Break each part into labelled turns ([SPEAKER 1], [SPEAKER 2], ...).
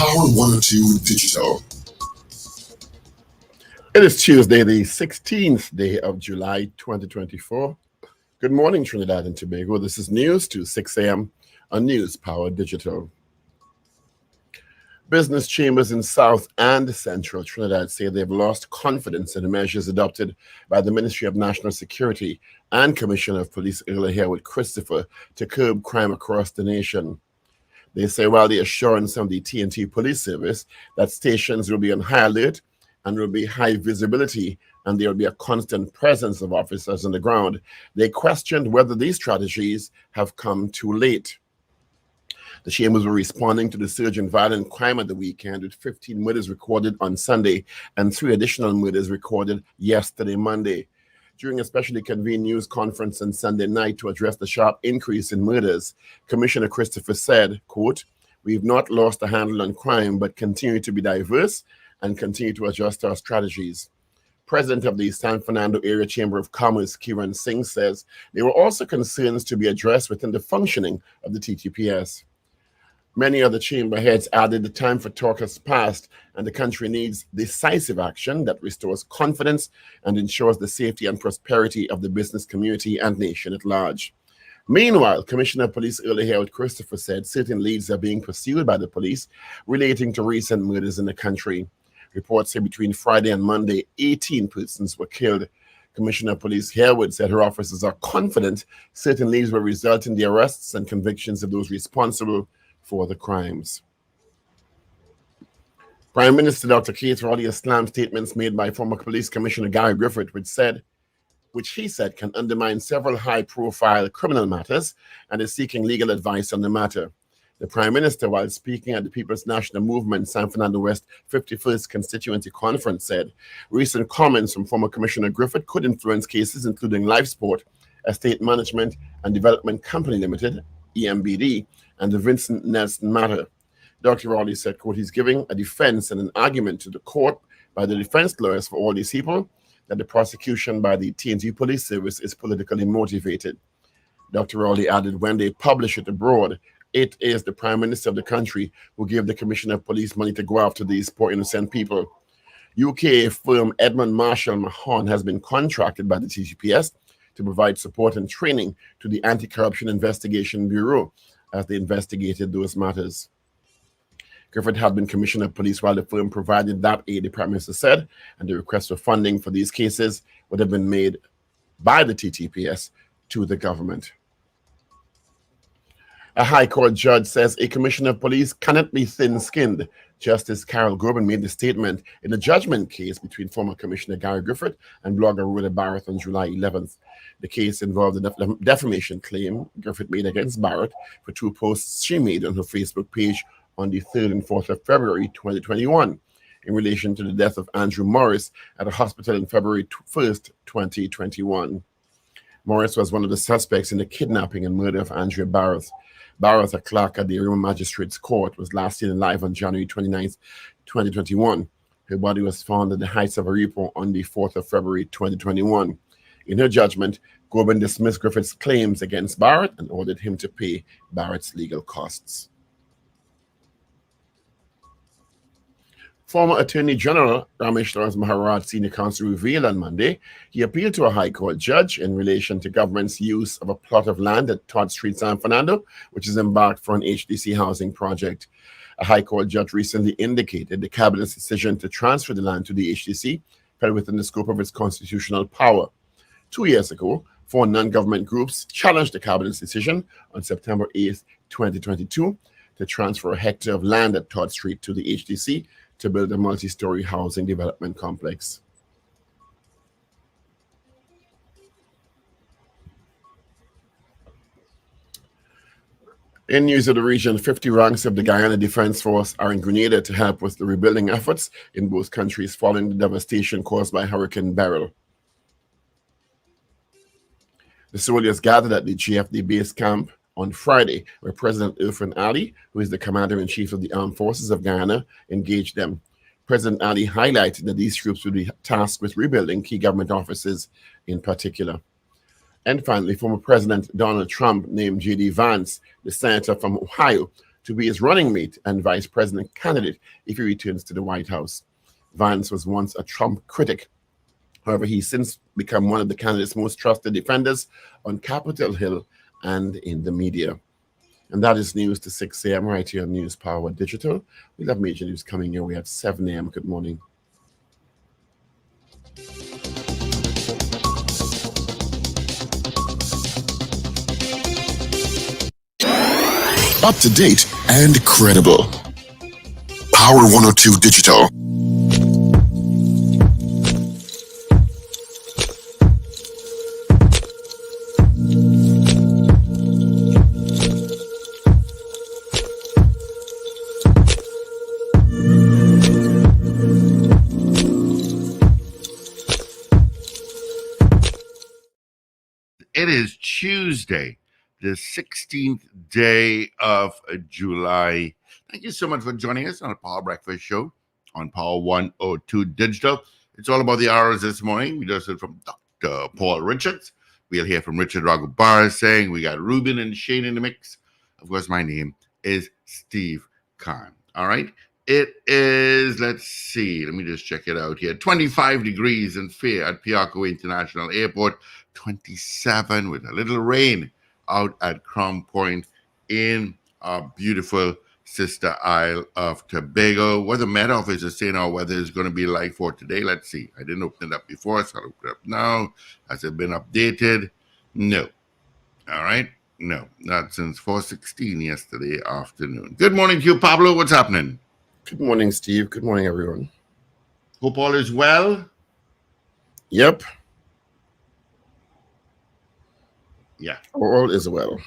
[SPEAKER 1] Power 102 Digital.
[SPEAKER 2] It is Tuesday, the 16th day of July, 2024. Good morning, Trinidad and Tobago. This is news to 6 a.m. on News Power Digital. Business chambers in South and Central Trinidad say they've lost confidence in the measures adopted by the Ministry of National Security and Commissioner of Police earlier with Christopher to curb crime across the nation. They say while the assurance of the T&T Police Service that stations will be on high alert and will be high visibility and there will be a constant presence of officers on the ground, they questioned whether these strategies have come too late. The chambers were responding to the surge in violent crime at the weekend, with 15 murders recorded on Sunday and 3 additional murders recorded yesterday, Monday. During a specially convened news conference on Sunday night to address the sharp increase in murders, Commissioner Christopher said, quote, "We've not lost a handle on crime, but continue to be diverse and continue to adjust our strategies." President of the San Fernando Area Chamber of Commerce, Kiran Singh, says there were also concerns to be addressed within the functioning of the TTPS. Many of the chamber heads added the time for talk has passed and the country needs decisive action that restores confidence and ensures the safety and prosperity of the business community and nation at large. Meanwhile, Commissioner of Police earlier Harold Christopher said certain leads are being pursued by the police relating to recent murders in the country. Reports say between Friday and Monday, 18 persons were killed. Commissioner of Police Harewood said her officers are confident certain leads will result in the arrests and convictions of those responsible for the crimes. Prime Minister Dr. Keith Rowley has slammed statements made by former Police Commissioner Gary Griffith, which he said can undermine several high-profile criminal matters, and is seeking legal advice on the matter. The Prime Minister, while speaking at the People's National Movement San Fernando West 51st Constituency Conference, said recent comments from former Commissioner Griffith could influence cases including Lifesport, Estate Management and Development Company Limited, EMBD, and the Vincent Nelson matter. Dr. Rowley said, quote, "He's giving a defense and an argument to the court by the defense lawyers for all these people that the prosecution by the T&T Police Service is politically motivated." Dr. Rowley added, when they publish it abroad, it is the Prime Minister of the country who gave the Commissioner of Police money to go after these poor innocent people. UK firm Edmund Marshall Mahon has been contracted by the TTPS to provide support and training to the Anti-Corruption Investigation Bureau as they investigated those matters. Griffith had been Commissioner of Police while the firm provided that aid, the Prime Minister said, and the request for funding for these cases would have been made by the TTPS to the government. A High Court judge says a Commissioner of Police cannot be thin-skinned. Justice Carol Gobin made the statement in a judgment case between former Commissioner Gary Griffith and blogger Rhoda Barrett on July 11th. The case involved a defamation claim Griffith made against Barrett for 2 posts she made on her Facebook page on the 3rd and 4th of February 2021 in relation to the death of Andrew Morris at a hospital on February 1st, 2021. Morris was one of the suspects in the kidnapping and murder of Andrea Barrett. Barrett, a clerk at the Arima Magistrates Court, was last seen alive on January 29th, 2021. Her body was found at the Heights of Aripo on the 4th of February 2021. In her judgment, Gobin dismissed Griffith's claims against Barrett and ordered him to pay Barrett's legal costs. Former Attorney General Ramesh Lawrence Maharaj Senior Counsel revealed on Monday he appealed to a High Court judge in relation to government's use of a plot of land at Todd Street, San Fernando, which is embarked for an HDC housing project. A High Court judge recently indicated the Cabinet's decision to transfer the land to the HDC fell within the scope of its constitutional power. 2 years ago, 4 non-government groups challenged the Cabinet's decision on September 8, 2022, to transfer a hectare of land at Todd Street to the HDC to build a multi-story housing development complex. In news of the region, 50 ranks of the Guyana Defense Force are in Grenada to help with the rebuilding efforts in both countries following the devastation caused by Hurricane Beryl. The soldiers gathered at the GFD base camp on Friday, where President Irfan Ali, who is the Commander-in-Chief of the Armed Forces of Guyana, engaged them. President Ali highlighted that these troops will be tasked with rebuilding key government offices in particular. And finally, former President Donald Trump named J.D. Vance, the senator from Ohio, to be his running mate and vice president candidate if he returns to the White House. Vance was once a Trump critic. However, he's since become one of the candidate's most trusted defenders on Capitol Hill and in the media. And that is news to 6 a.m. right here on News Power Digital. We'll have major news coming your way at 7 a.m. Good morning.
[SPEAKER 1] Up to date and credible. Power 102 Digital.
[SPEAKER 3] It is Tuesday, the 16th day of July. Thank you so much for joining us on the Power Breakfast Show on Power 102 Digital. It's all about the hours this morning. We just heard from Dr. Paul Richards. We'll hear from Richard Ragoobarsingh. We got Ruben and Shane in the mix. Of course, my name is Steve Khan. All right. It is, let's see, let me just check it out here. 25 degrees and fair at Piarco International Airport. 27 with a little rain out at Crown Point in our beautiful sister Isle of Tobago. What the Met Office is saying our weather is going to be like for today. Let's see. I didn't open it up before, so I'll open it up now. Has it been updated? No. All right. No, not since 4:16 yesterday afternoon. Good morning to you, Pablo. What's happening?
[SPEAKER 2] Good morning, Steve. Good morning, everyone.
[SPEAKER 3] Hope all is well.
[SPEAKER 2] Yep.
[SPEAKER 3] Yeah.
[SPEAKER 2] All is well.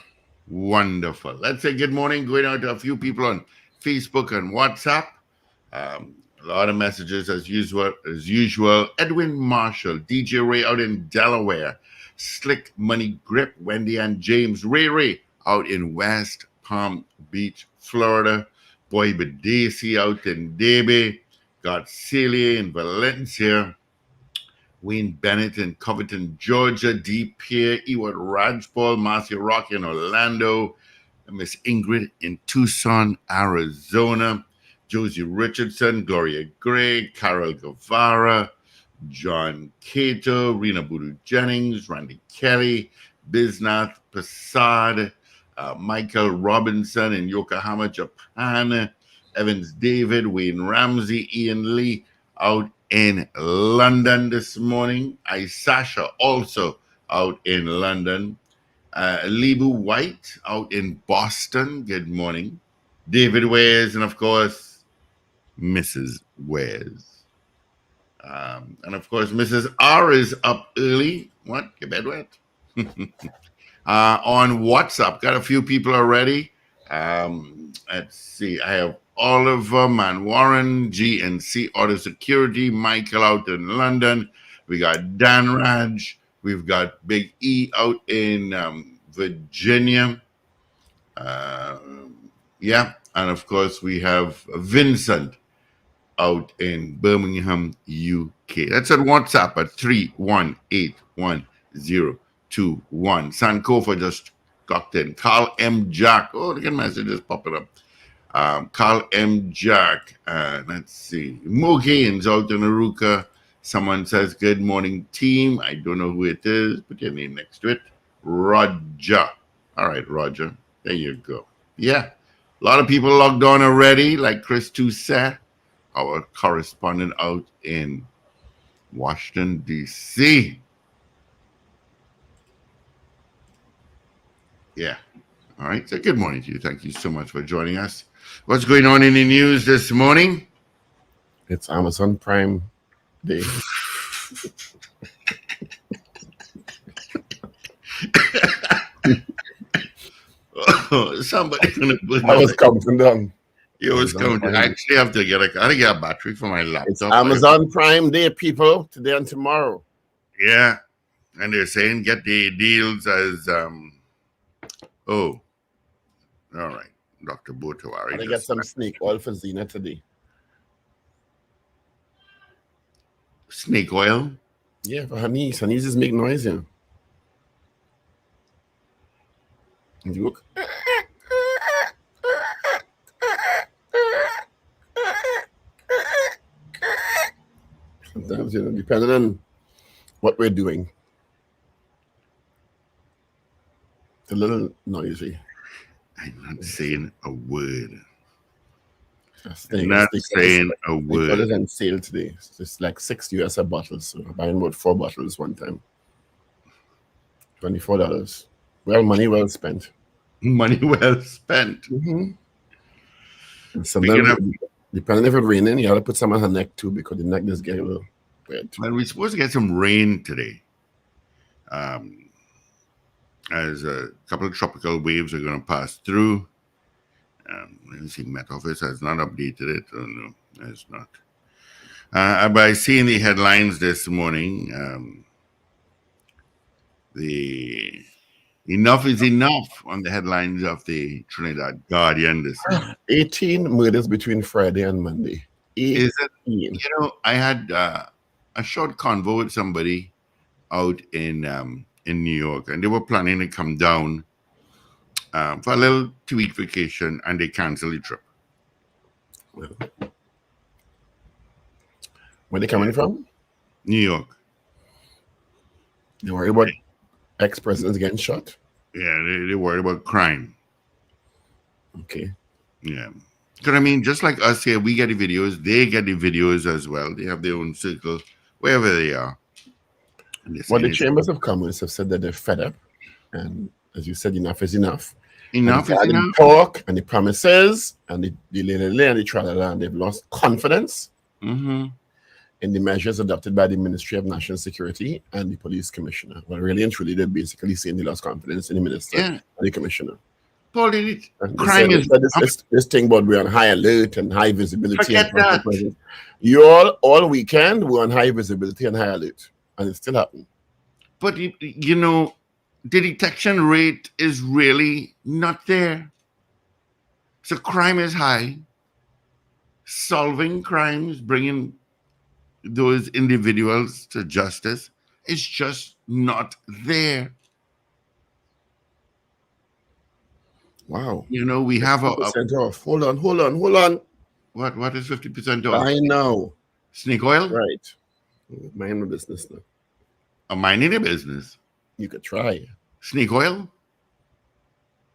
[SPEAKER 3] Wonderful. Let's say good morning. Going out to a few people on Facebook and WhatsApp. A lot of messages as usual. Edwin Marshall, DJ Ray out in Delaware. Slick Money Grip, Wendy and James Ray out in West Palm Beach, Florida. Boy Badesi out in Debe. Got Celia in Valencia. Wayne Bennett in Covington, Georgia. D. Pierre, Ewart Rajpal, Marcia Rock in Orlando. Miss Ingrid in Tucson, Arizona. Josie Richardson, Gloria Gray, Carol Guevara, John Cato, Rena Budu Jennings, Randy Kelly, Bisnath Prasad, Michael Robinson in Yokohama, Japan, Evans David, Wayne Ramsey, Ian Lee out in London this morning. Sasha also out in London. Libu White out in Boston. Good morning. David Wares, and of course, Mrs. Wares. And of course, Mrs. R is up early. What? Your bed wet? On WhatsApp. Got a few people already. Let's see. I have Oliver, Man Warren, GNC Auto Security, Michael out in London. We got Dan Raj. We've got Big E out in Virginia. Yeah. And of course, we have Vincent out in Birmingham, UK. That's at WhatsApp at 3181021. Sankofa just got in. Carl M. Jack. Oh, look at messages popping up. Carl M. Jack. Let's see. Mo Gaines out in Aruka. Someone says, good morning, team. I don't know who it is. Put your name next to it. Roger. All right, Roger. There you go. Yeah. A lot of people logged on already, like Chris Toussaint, our correspondent out in Washington, D.C. Yeah. All right. So good morning to you. Thank you so much for joining us. What's going on in the news this morning?
[SPEAKER 2] It's Amazon Prime Day.
[SPEAKER 3] Oh, somebody gonna put
[SPEAKER 2] I was counting down.
[SPEAKER 3] You was counting. I actually have to get a battery for my laptop.
[SPEAKER 2] It's Amazon Prime Day, people, today and tomorrow.
[SPEAKER 3] Yeah. And they're saying get the deals as all right. Dr. Botawari.
[SPEAKER 2] And I get some snake oil for Zena today.
[SPEAKER 3] Snake oil?
[SPEAKER 2] Yeah, for her niece. Her niece is making noise, yeah. And you look. Sometimes, depending on what we're doing, it's a little noisy.
[SPEAKER 3] I'm not saying a word.
[SPEAKER 2] Just
[SPEAKER 3] I'm
[SPEAKER 2] thing.
[SPEAKER 3] not saying a
[SPEAKER 2] They got
[SPEAKER 3] word.
[SPEAKER 2] it on sale today. It's like $6 a bottle. So I'm buying about 4 bottles one time. $24. Well, money well spent.
[SPEAKER 3] Money well spent.
[SPEAKER 2] Mm-hmm.
[SPEAKER 3] Speaking
[SPEAKER 2] Sometimes,
[SPEAKER 3] of,
[SPEAKER 2] depending if it's raining, you got to put some on her neck too because the neck just get a little wet.
[SPEAKER 3] well, we're supposed to get some rain today. As a couple of tropical waves are going to pass through. Let me see, Met Office has not updated it. Oh, no, it's not. By seeing the headlines this morning, the enough is enough on the headlines of the Trinidad Guardian this morning.
[SPEAKER 2] 18 murders between Friday and Monday. 18.
[SPEAKER 3] Is it? I had a short convo with somebody out in New York, and they were planning to come down for a little 2-week vacation, and they canceled the trip.
[SPEAKER 2] Well, where they coming from?
[SPEAKER 3] New York.
[SPEAKER 2] They worry about ex-presidents getting shot?
[SPEAKER 3] Yeah, they worried about crime.
[SPEAKER 2] Okay.
[SPEAKER 3] Yeah. Because, I mean, just like us here, we get the videos, they get the videos as well. They have their own circle, wherever they are.
[SPEAKER 2] Well, the Chambers of Commerce have said that they're fed up. And as you said, enough is enough.
[SPEAKER 3] Enough is enough.
[SPEAKER 2] Talk and the promises and the and the tralala, and they've lost confidence in the measures adopted by the Ministry of National Security and the Police Commissioner. Well, really and truly, they're basically saying they lost confidence in the Minister and the Commissioner.
[SPEAKER 3] Paul,
[SPEAKER 2] crime is this thing about we're on high alert and high visibility.
[SPEAKER 3] Forget that.
[SPEAKER 2] You all weekend we're on high visibility and high alert, and it still happened.
[SPEAKER 3] But the detection rate is really not there. So crime is high. Solving crimes, bringing those individuals to justice is just not there.
[SPEAKER 2] Wow.
[SPEAKER 3] We have
[SPEAKER 2] 50% off. Hold on.
[SPEAKER 3] What is 50% off?
[SPEAKER 2] I know.
[SPEAKER 3] Snake oil?
[SPEAKER 2] Right. Mind my business now.
[SPEAKER 3] I'm minding a business.
[SPEAKER 2] You could try.
[SPEAKER 3] Snake oil?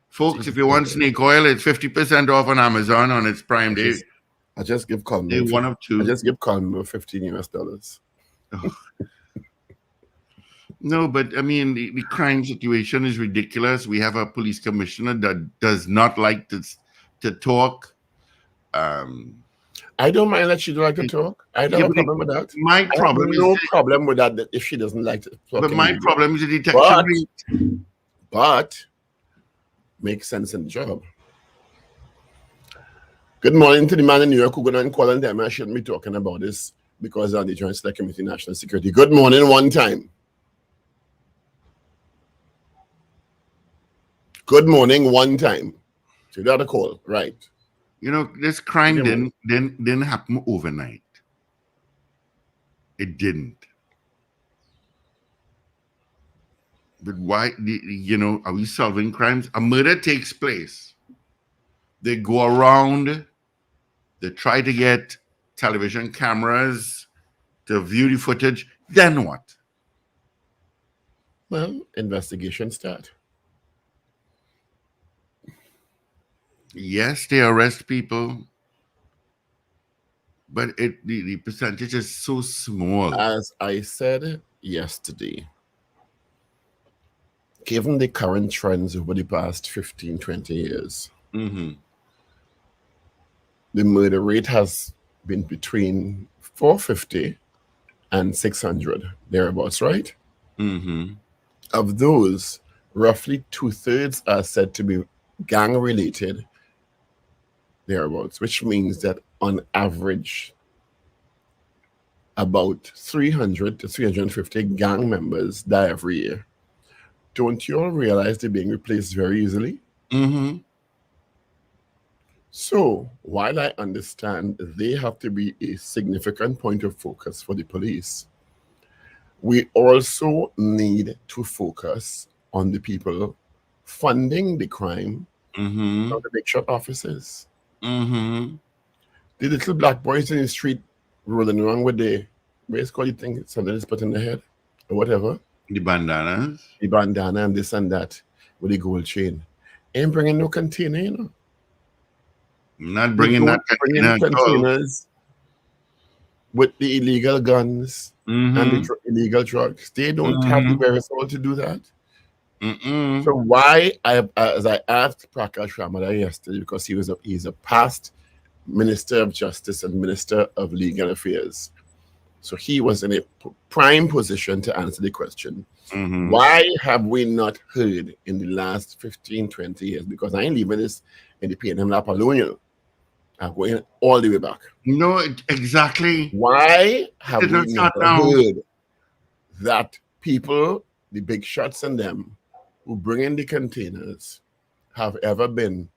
[SPEAKER 3] Folks, if you want snake oil, it's 50% off on Amazon on its Prime Day.
[SPEAKER 2] I just give Colin
[SPEAKER 3] Day one of two.
[SPEAKER 2] I just give Colin $15.
[SPEAKER 3] Oh. No, but I mean, the crime situation is ridiculous. We have a police commissioner that does not like to talk.
[SPEAKER 2] I don't mind that she don't like to talk. I don't have a problem with that.
[SPEAKER 3] My problem is
[SPEAKER 2] no problem with that if she doesn't like to talk.
[SPEAKER 3] But my problem is the detection rate.
[SPEAKER 2] But makes sense in the job. Good morning to the man in New York who going to call and tell me I shouldn't be talking about this because on the Joint Select Committee National Security. Good morning one time. Good morning one time. So you got a call, right?
[SPEAKER 3] This crime didn't happen overnight. It didn't. But why, are we solving crimes? A murder takes place. They go around, they try to get television cameras to view the footage. Then what?
[SPEAKER 2] Well, investigation start.
[SPEAKER 3] Yes, they arrest people, but the percentage is so small.
[SPEAKER 2] As I said yesterday, given the current trends over the past 15, 20 years, the murder rate has been between 450 and 600, thereabouts, right? Of those, roughly 2/3 are said to be gang-related, thereabouts, which means that on average, about 300 to 350 gang members die every year. Don't you all realize they're being replaced very easily? So while I understand they have to be a significant point of focus for the police, we also need to focus on the people funding the crime, not the big shot officers. The little black boys in the street rolling around with the race called you think something is put in the head or whatever.
[SPEAKER 3] The bandanas.
[SPEAKER 2] The bandana and this and that with the gold chain. Ain't bringing no container, you know.
[SPEAKER 3] Not bringing that container at all.
[SPEAKER 2] Containers with the illegal guns and the illegal drugs. They don't have the wherewithal to do that. So why, as I asked Prakash Ramada yesterday, because he's a past Minister of Justice and Minister of Legal Affairs. So he was in a prime position to answer the question. Why have we not heard in the last 15, 20 years? Because I ain't leaving this in the PNM lap alone, you know. I'm going all the way back.
[SPEAKER 3] No, exactly.
[SPEAKER 2] Why have we not heard that people, the big shots and them, who bring in the containers, have ever been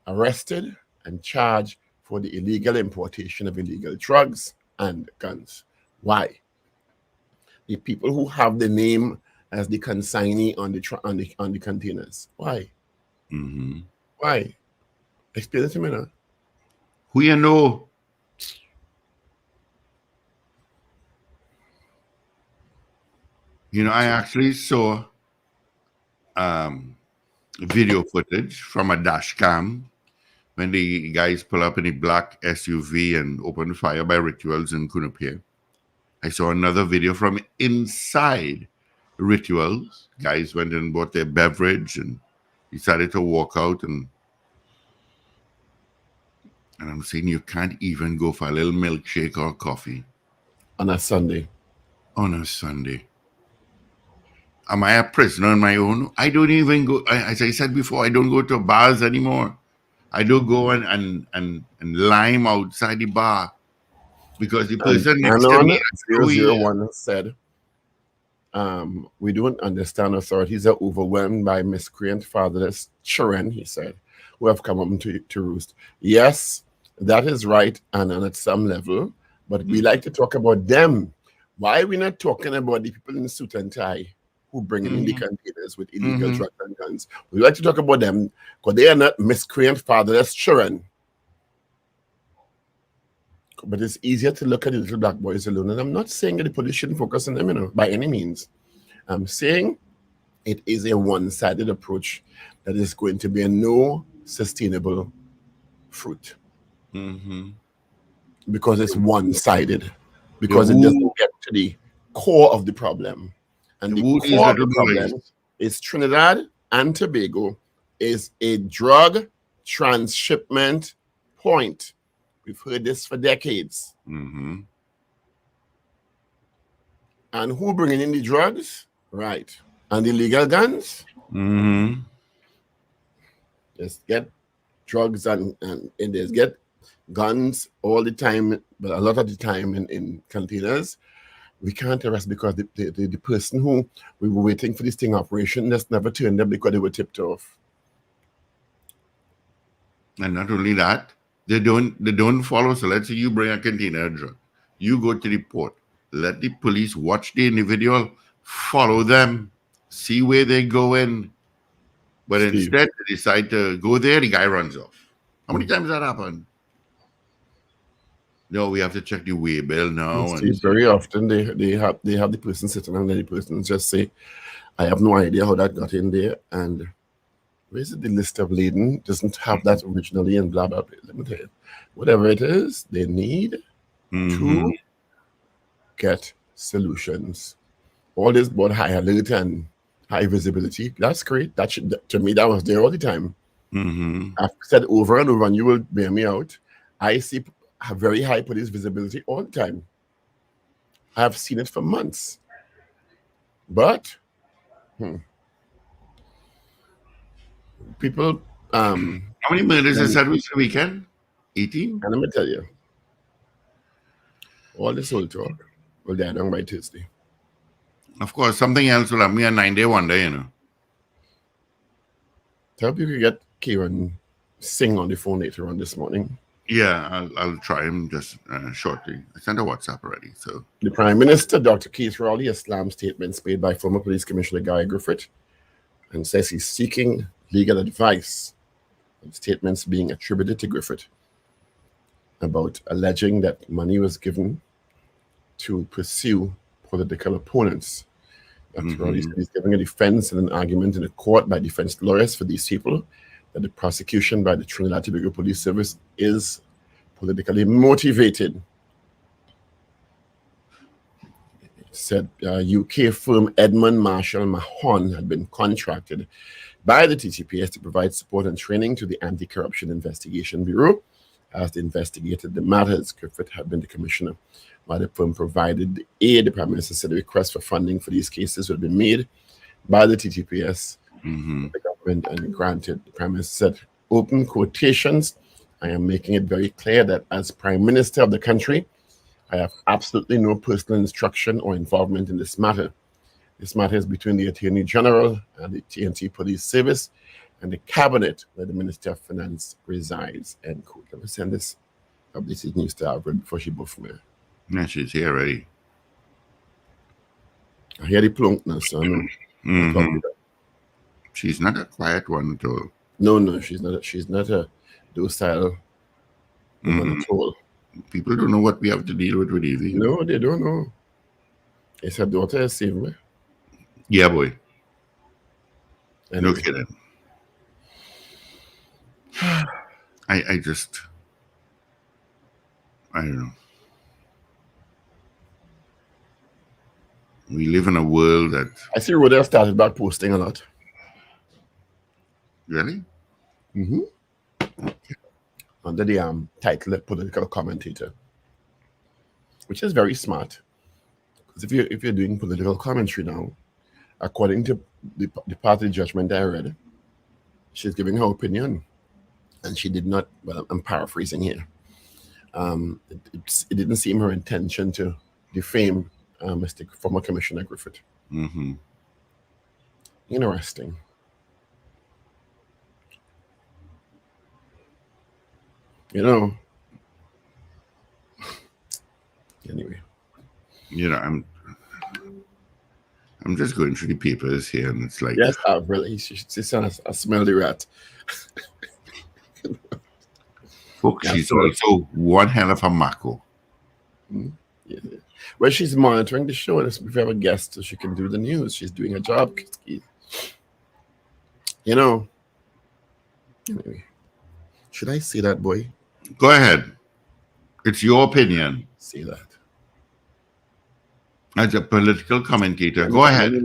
[SPEAKER 2] arrested and charged for the illegal importation of illegal drugs and guns? Why? The people who have the name as the consignee on the containers. Why? Why? Explain it to me now.
[SPEAKER 3] Who you know? You know, I actually saw video footage from a dash cam when the guys pull up in a black SUV and open fire by Rituals in Kunapir. I saw another video from inside Rituals. Guys went and bought their beverage and decided to walk out, and I'm saying you can't even go for a little milkshake or coffee
[SPEAKER 2] on a Sunday.
[SPEAKER 3] On a Sunday. Am I a prisoner on my own? I don't even go. As I said before, I don't go to bars anymore. I don't go and lime outside the bar because the person next to me
[SPEAKER 2] 001 said, we don't understand authorities are overwhelmed by miscreant fatherless children, he said, who have come up to roost. Yes, that is right, and at some level, but we like to talk about them. Why are we not talking about the people in suit and tie who bring in the containers with illegal drugs and guns? We like to talk about them because they are not miscreant fatherless children. But it's easier to look at the little black boys alone. And I'm not saying that the police shouldn't focus on them, you know, by any means. I'm saying it is a one-sided approach that is going to be a no sustainable fruit. Because it's one-sided. Because it doesn't get to the core of the problem. And the core of the problem is Trinidad and Tobago is a drug transshipment point. We've heard this for decades. And who bringing in the drugs? Right. And the illegal guns? Just get drugs and there's get guns all the time, but a lot of the time in containers. We can't arrest because the person who we were waiting for this sting operation just never turned up because they were tipped off.
[SPEAKER 3] And not only that, they don't follow. So let's say you bring a container of drug. You go to the port. Let the police watch the individual, follow them, see where they go in. But instead, they decide to go there, the guy runs off. How many times that happened? No, we have to check the way bill now.
[SPEAKER 2] And very often they have the person sitting and then the person just say, I have no idea how that got in there. And where's the list of laden? Doesn't have that originally and blah, blah, blah. Let me tell you. Whatever it is, they need to get solutions. All this about high alert and high visibility, that's great. That should, to me, that was there all the time. I've said over and over, and you will bear me out. I see very high police visibility all the time. I have seen it for months. But people
[SPEAKER 3] how many murders is that this weekend? 18?
[SPEAKER 2] And let me tell you, all this whole talk will die down by Tuesday.
[SPEAKER 3] Of course, something else will have me a 9-day wonder, you know.
[SPEAKER 2] Tell people you get Kieran Singh on the phone later on this morning.
[SPEAKER 3] Yeah, I'll try him just shortly. I sent a WhatsApp already. So
[SPEAKER 2] the Prime Minister, Dr. Keith Rowley, has slammed statements made by former Police Commissioner Guy Griffith and says he's seeking legal advice. Statements being attributed to Griffith about alleging that money was given to pursue political opponents. After all,
[SPEAKER 3] Mm-hmm.
[SPEAKER 2] he's giving a defense and an argument in the court by defense lawyers for these people that the prosecution by the Trinidad and Tobago Police Service is politically motivated. Said UK firm Edmund Marshall Mahon had been contracted by the TTPS to provide support and training to the Anti-Corruption Investigation Bureau as they investigated the matters. Griffith had been the commissioner. While the firm provided the aid, the Prime Minister said the request for funding for these cases would be made by the TTPS, the government, and granted. The Prime Minister said, open quotations, I am making it very clear that as Prime Minister of the country, I have absolutely no personal instruction or involvement in this matter. This matter is between the Attorney General and the TNT Police Service and the Cabinet where the Minister of Finance resides. End quote. Let me send this updated news to Alfred before she buffed me.
[SPEAKER 3] Yeah, she's here already.
[SPEAKER 2] I hear the plunk now, so I know.
[SPEAKER 3] Mm-hmm. She's not a quiet one at all.
[SPEAKER 2] No, she's not a docile woman at all.
[SPEAKER 3] People don't know what we have to deal with Evie.
[SPEAKER 2] No, they don't know. It's her daughter has saved me.
[SPEAKER 3] Yeah, boy.
[SPEAKER 2] Anyway.
[SPEAKER 3] No kidding. I don't know. We live in a world that...
[SPEAKER 2] I see Wendell started back posting a lot.
[SPEAKER 3] Really?
[SPEAKER 2] Mm-hmm. Under the title political commentator, which is very smart. Because if you're doing political commentary now, according to the party judgment I read, she's giving her opinion, and she did not. Well, I'm paraphrasing here. It didn't seem her intention to defame Mr. former Commissioner Griffith.
[SPEAKER 3] Mm-hmm.
[SPEAKER 2] Interesting. You know. Anyway.
[SPEAKER 3] You know, I'm just going through the papers here, and it's like...
[SPEAKER 2] Yes, really. She's a smelly rat.
[SPEAKER 3] Folks, she's also one hell of a mako.
[SPEAKER 2] Yeah. Well, she's monitoring the show. If we have a guest, so she can do the news. She's doing a job. You know. Anyway. Should I say that, boy?
[SPEAKER 3] Go ahead. It's your opinion.
[SPEAKER 2] Say that.
[SPEAKER 3] As a political commentator. Go ahead.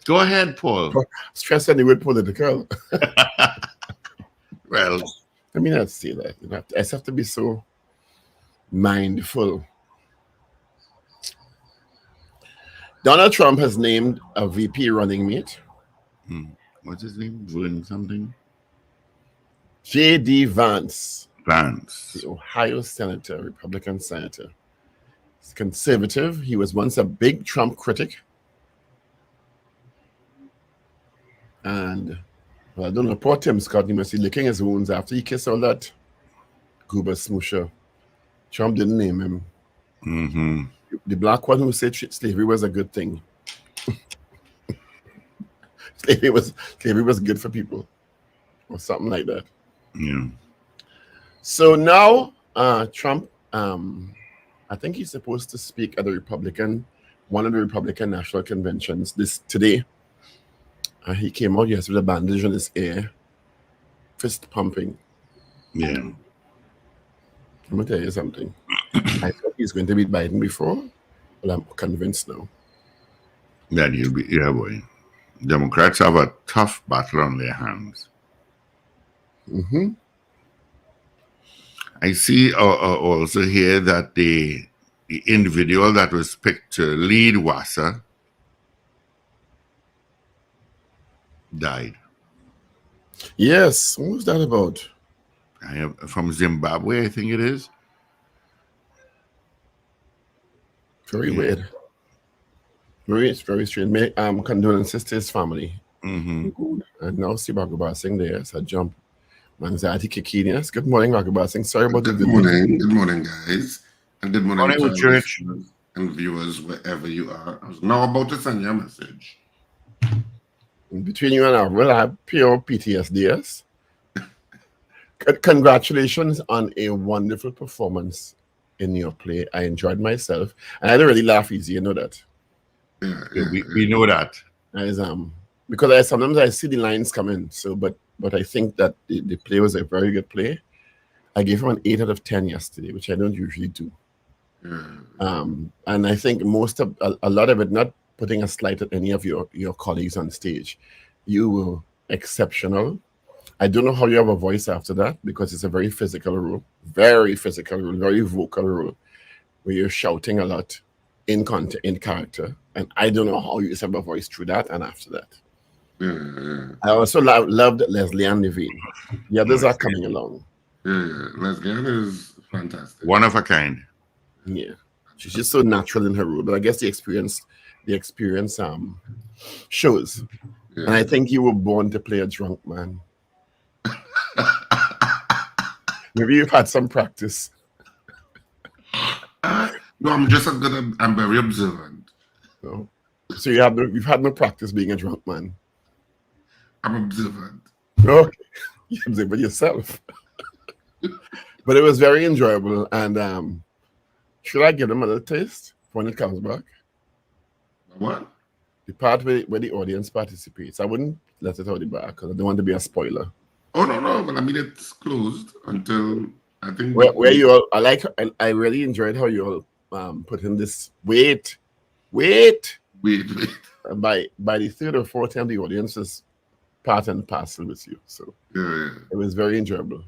[SPEAKER 3] Go ahead, Paul.
[SPEAKER 2] Stress on the word political.
[SPEAKER 3] Well,
[SPEAKER 2] I mean, I'd say that. I just have to be so mindful. Donald Trump has named a VP running mate.
[SPEAKER 3] What's his name? Vern something?
[SPEAKER 2] J.D. Vance.
[SPEAKER 3] Vance.
[SPEAKER 2] The Ohio senator, Republican senator. He's conservative. He was once a big Trump critic. And, well, I don't know, poor Tim Scott, he must be licking his wounds after he kissed all that goober smoosher. Trump didn't name him.
[SPEAKER 3] Mm-hmm.
[SPEAKER 2] The black one who said slavery was a good thing. slavery was good for people. Or something like that.
[SPEAKER 3] Yeah.
[SPEAKER 2] So now Trump, I think he's supposed to speak at one of the Republican National Conventions today. He came out yesterday with a bandage on his ear, fist pumping.
[SPEAKER 3] Yeah.
[SPEAKER 2] I'm gonna tell you something. I thought he's going to beat Biden before, but I'm convinced now.
[SPEAKER 3] That you'll be, yeah, boy. Democrats have a tough battle on their hands.
[SPEAKER 2] Mm-hmm.
[SPEAKER 3] I see also here that the individual that was picked to lead WASA died.
[SPEAKER 2] Yes, what was that about?
[SPEAKER 3] From Zimbabwe, I think it is.
[SPEAKER 2] Very weird. Very strange. Condolences to his family.
[SPEAKER 3] Mm-hmm.
[SPEAKER 2] And now see Ragoobarsingh there. So jump. Anxiety kicking. Yes. Good morning, Ragoobarsingh. Sorry about
[SPEAKER 4] Good morning. Good morning, guys. And good morning
[SPEAKER 3] Morning,
[SPEAKER 4] to
[SPEAKER 3] Church.
[SPEAKER 4] and viewers wherever you are. I was now about to send you a message.
[SPEAKER 2] Between you and I, well, I have pure PTSD. Yes. Congratulations on a wonderful performance in your play. I enjoyed myself, and I don't really laugh easy. You know that.
[SPEAKER 3] We know that.
[SPEAKER 2] As, because I sometimes I see the lines coming. So, but I think that the play was a very good play. I gave him an 8 out of 10 yesterday, which I don't usually do. And I think a lot of it, not putting a slight at any of your colleagues on stage, you were exceptional. I don't know how you have a voice after that, because it's a very physical role, very vocal role, where you're shouting a lot in character, and I don't know how you have a voice through that and after that. I also loved Leslie Ann Levine. The others are coming along.
[SPEAKER 4] Leslie Ann is fantastic.
[SPEAKER 3] One of a kind.
[SPEAKER 2] Yeah, she's just so natural in her role. But I guess the experience shows. And I think you were born to play a drunk man. Maybe you've had some practice.
[SPEAKER 4] No, I'm very observant.
[SPEAKER 2] No. So you've had no practice being a drunk man.
[SPEAKER 4] I'm observant.
[SPEAKER 2] Okay, you observe it yourself. But it was very enjoyable, and should I give them a little taste when it comes back?
[SPEAKER 4] What?
[SPEAKER 2] The part where the audience participates. I wouldn't let it out the back because I don't want to be a spoiler.
[SPEAKER 4] Oh no, but I mean it's closed until I think
[SPEAKER 2] where you all. I really enjoyed how you all put in this wait. By the third or fourth time, the audience is part and parcel with you. So it was very enjoyable.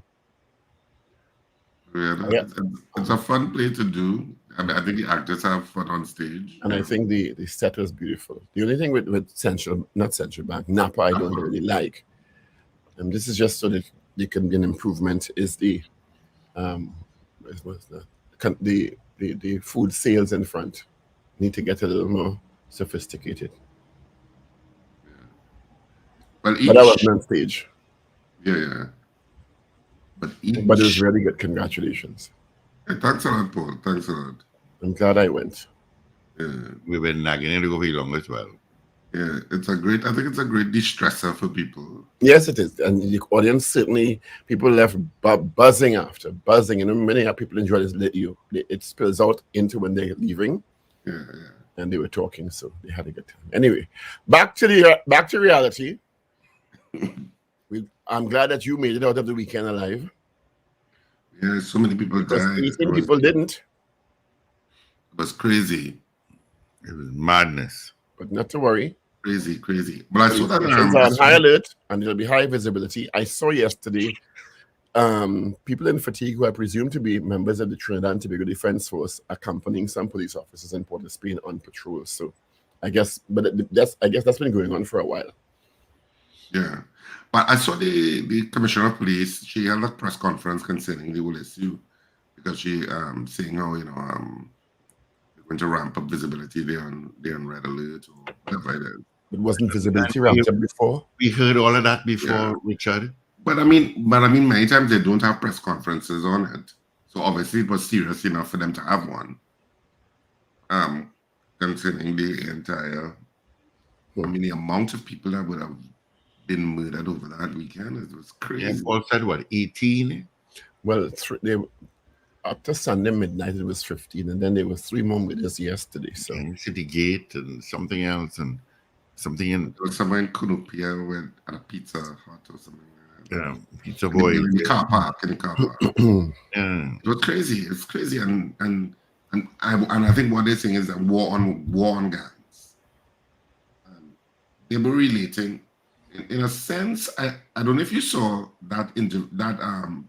[SPEAKER 4] It's a fun play to do. I mean, I think the actors have fun on stage.
[SPEAKER 2] And I think the set was beautiful. The only thing with Central Bank, Napa, I don't really like. And this is just so that there can be an improvement, is the food sales in front. Need to get a little more sophisticated.
[SPEAKER 4] But
[SPEAKER 2] I wasn't on stage.
[SPEAKER 4] Yeah. But
[SPEAKER 2] it was really good. Congratulations.
[SPEAKER 4] Thanks a lot, Paul. Thanks a lot.
[SPEAKER 2] I'm glad I went.
[SPEAKER 3] We've been nagging it to go for long as well.
[SPEAKER 4] Yeah, I think it's a great de-stressor for people.
[SPEAKER 2] Yes, it is. And the audience, certainly, people left buzzing after. You know, many people enjoy this. It spills out into when they're leaving.
[SPEAKER 4] Yeah.
[SPEAKER 2] And they were talking, so they had a good time. Anyway, back to reality. I'm glad that you made it out of the weekend alive.
[SPEAKER 4] Yeah, so many people died.
[SPEAKER 2] 18 people didn't.
[SPEAKER 4] It was crazy.
[SPEAKER 3] It was madness.
[SPEAKER 2] But not to worry.
[SPEAKER 4] Crazy. But I saw that
[SPEAKER 2] on high alert, and there'll be high visibility. I saw yesterday people in fatigue who I presume to be members of the Trinidad and Tobago Defense Force accompanying some police officers in Port of Spain on patrol. So I guess that's been going on for a while.
[SPEAKER 4] Yeah. But I saw the Commissioner of Police. She held a press conference concerning the whole issue because she saying how they're going to ramp up visibility. They're on red alert or whatever it is.
[SPEAKER 2] It wasn't visibility ramped up before.
[SPEAKER 3] We heard all of that before, Richard.
[SPEAKER 4] But I mean, many times they don't have press conferences on it. So obviously it was serious enough for them to have one. Concerning the entire, the amount of people that would have been murdered over that weekend, it was crazy.
[SPEAKER 3] Yeah, Paul said what, 18?
[SPEAKER 2] Well, after Sunday midnight it was 15, and then there was 3 more murders yesterday. So
[SPEAKER 3] City Gate and something else and something in.
[SPEAKER 4] It was somewhere in Kunupia at a Pizza Hut or something.
[SPEAKER 3] Yeah, Pizza Boy.
[SPEAKER 4] In the car park.
[SPEAKER 3] Yeah.
[SPEAKER 4] It was crazy. It's crazy, and I think what they're saying is that war on gangs. They were relating, in a sense. I don't know if you saw that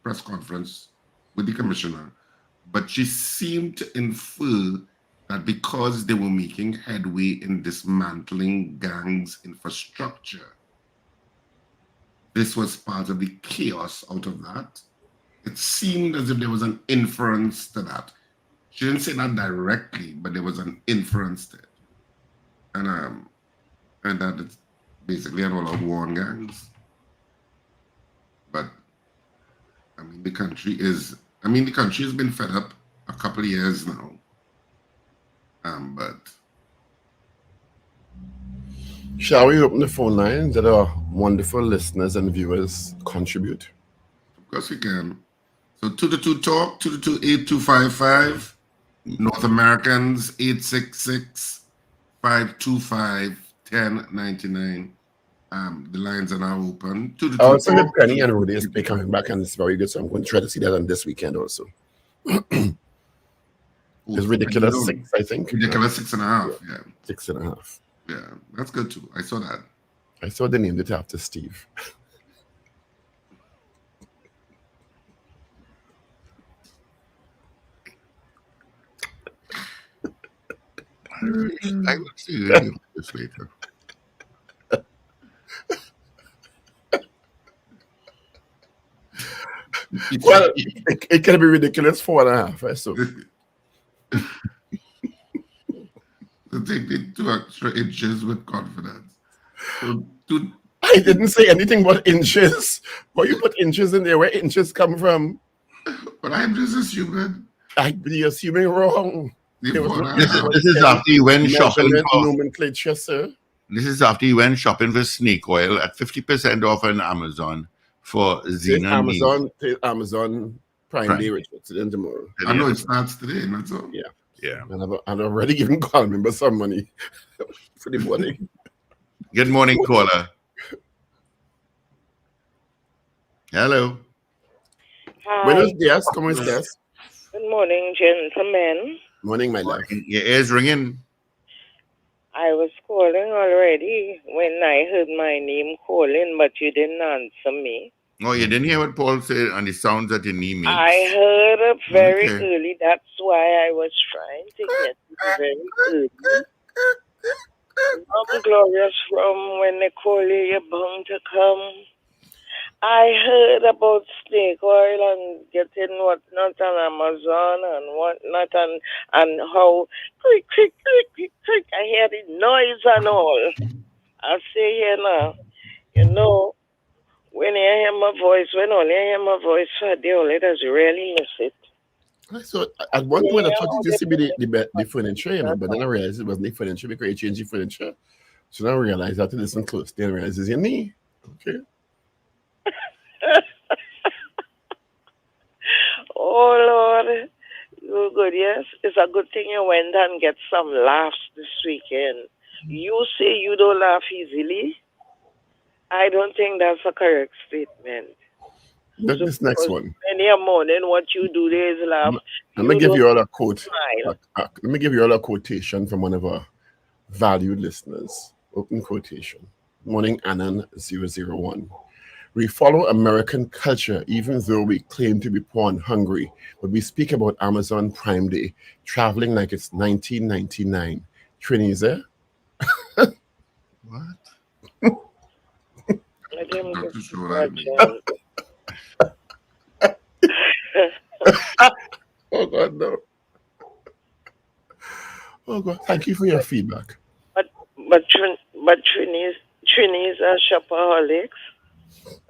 [SPEAKER 4] press conference with the commissioner, but she seemed to infer that because they were making headway in dismantling gangs' infrastructure, this was part of the chaos out of that. It seemed as if there was an inference to that. She didn't say that directly, but there was an inference to it. And that it's basically an all-out war on gangs. But the country has been fed up a couple of years now. But
[SPEAKER 2] shall we open the phone lines that our wonderful listeners and viewers contribute?
[SPEAKER 4] Of course we can. So 222-TALK, 222-8255. North Americans, 866-525-1099. The lines are now open.
[SPEAKER 2] Also, the
[SPEAKER 4] 222-TALK.
[SPEAKER 2] Penny and Rudy is coming back, and it's very good. So I'm going to try to see that on this weekend also. It's ridiculous 6, I think.
[SPEAKER 4] Ridiculous 6.5. Yeah.
[SPEAKER 2] 6.5.
[SPEAKER 4] Yeah, that's good too. I saw that.
[SPEAKER 2] I saw they named it after Steve.
[SPEAKER 3] I will see you this later.
[SPEAKER 2] Well, it can be ridiculous 4.5. I so.
[SPEAKER 4] To take the 2 extra inches with confidence. So
[SPEAKER 2] I didn't say anything but inches. But you put inches in there. Where inches come from?
[SPEAKER 4] but I'm just assuming.
[SPEAKER 2] I'd be assuming wrong.
[SPEAKER 4] The
[SPEAKER 2] There was no
[SPEAKER 4] 4.5.
[SPEAKER 3] This is after you went shopping
[SPEAKER 2] measurement
[SPEAKER 3] for.
[SPEAKER 2] nomenclature, sir.
[SPEAKER 3] This is after you went shopping for snake oil at 50% off on Amazon for Zena.
[SPEAKER 2] Amazon Prime Day, which is in tomorrow.
[SPEAKER 4] I know it starts today, that's all.
[SPEAKER 2] Yeah.
[SPEAKER 3] Yeah.
[SPEAKER 2] And I've already given Carl some money for the morning.
[SPEAKER 3] Good morning, caller. Hello.
[SPEAKER 5] Hi.
[SPEAKER 2] Buenos días, ¿cómo estás?
[SPEAKER 5] Good morning, gentlemen.
[SPEAKER 2] Morning, my love.
[SPEAKER 3] Your ears ringing.
[SPEAKER 5] I was calling already when I heard my name calling, but you didn't answer me.
[SPEAKER 3] Oh, you didn't hear what Paul said on the sounds that your knee makes?
[SPEAKER 5] I heard it very
[SPEAKER 3] Okay.
[SPEAKER 5] early. That's why I was trying to get you very early. I'm glorious from when they call you, you're bound to come. I heard about snake oil and getting whatnot on Amazon and whatnot and how click, click, click, click, click. I hear the noise and all. I say here now, you know, when you hear my voice, when only I hear my voice for a day, all it does really miss it.
[SPEAKER 2] So at one point I thought it used to be the furniture, you know, but then I realized it wasn't the furniture because you changed the furniture. So now I realized that to listen close. Then I realized it's your knee. Okay.
[SPEAKER 5] Oh Lord, you're good, yes. It's a good thing you went and get some laughs this weekend. You say you don't laugh easily. I don't think that's a correct statement.
[SPEAKER 2] Look, this next one.
[SPEAKER 5] Many a morning, what you do there is laugh.
[SPEAKER 2] Let me give you all a quote.
[SPEAKER 5] Smile.
[SPEAKER 2] Let me give you all a quotation from one of our valued listeners. Open quotation. Morning, Anan 001. We follow American culture even though we claim to be poor and hungry, but we speak about Amazon Prime Day, traveling like it's 1999. Trinidad?
[SPEAKER 3] What?
[SPEAKER 5] Let him
[SPEAKER 4] Not
[SPEAKER 5] get
[SPEAKER 4] too sure what I mean.
[SPEAKER 2] Oh, God, no. Oh, God. Thank you for your feedback.
[SPEAKER 5] But Trini's are shopaholics.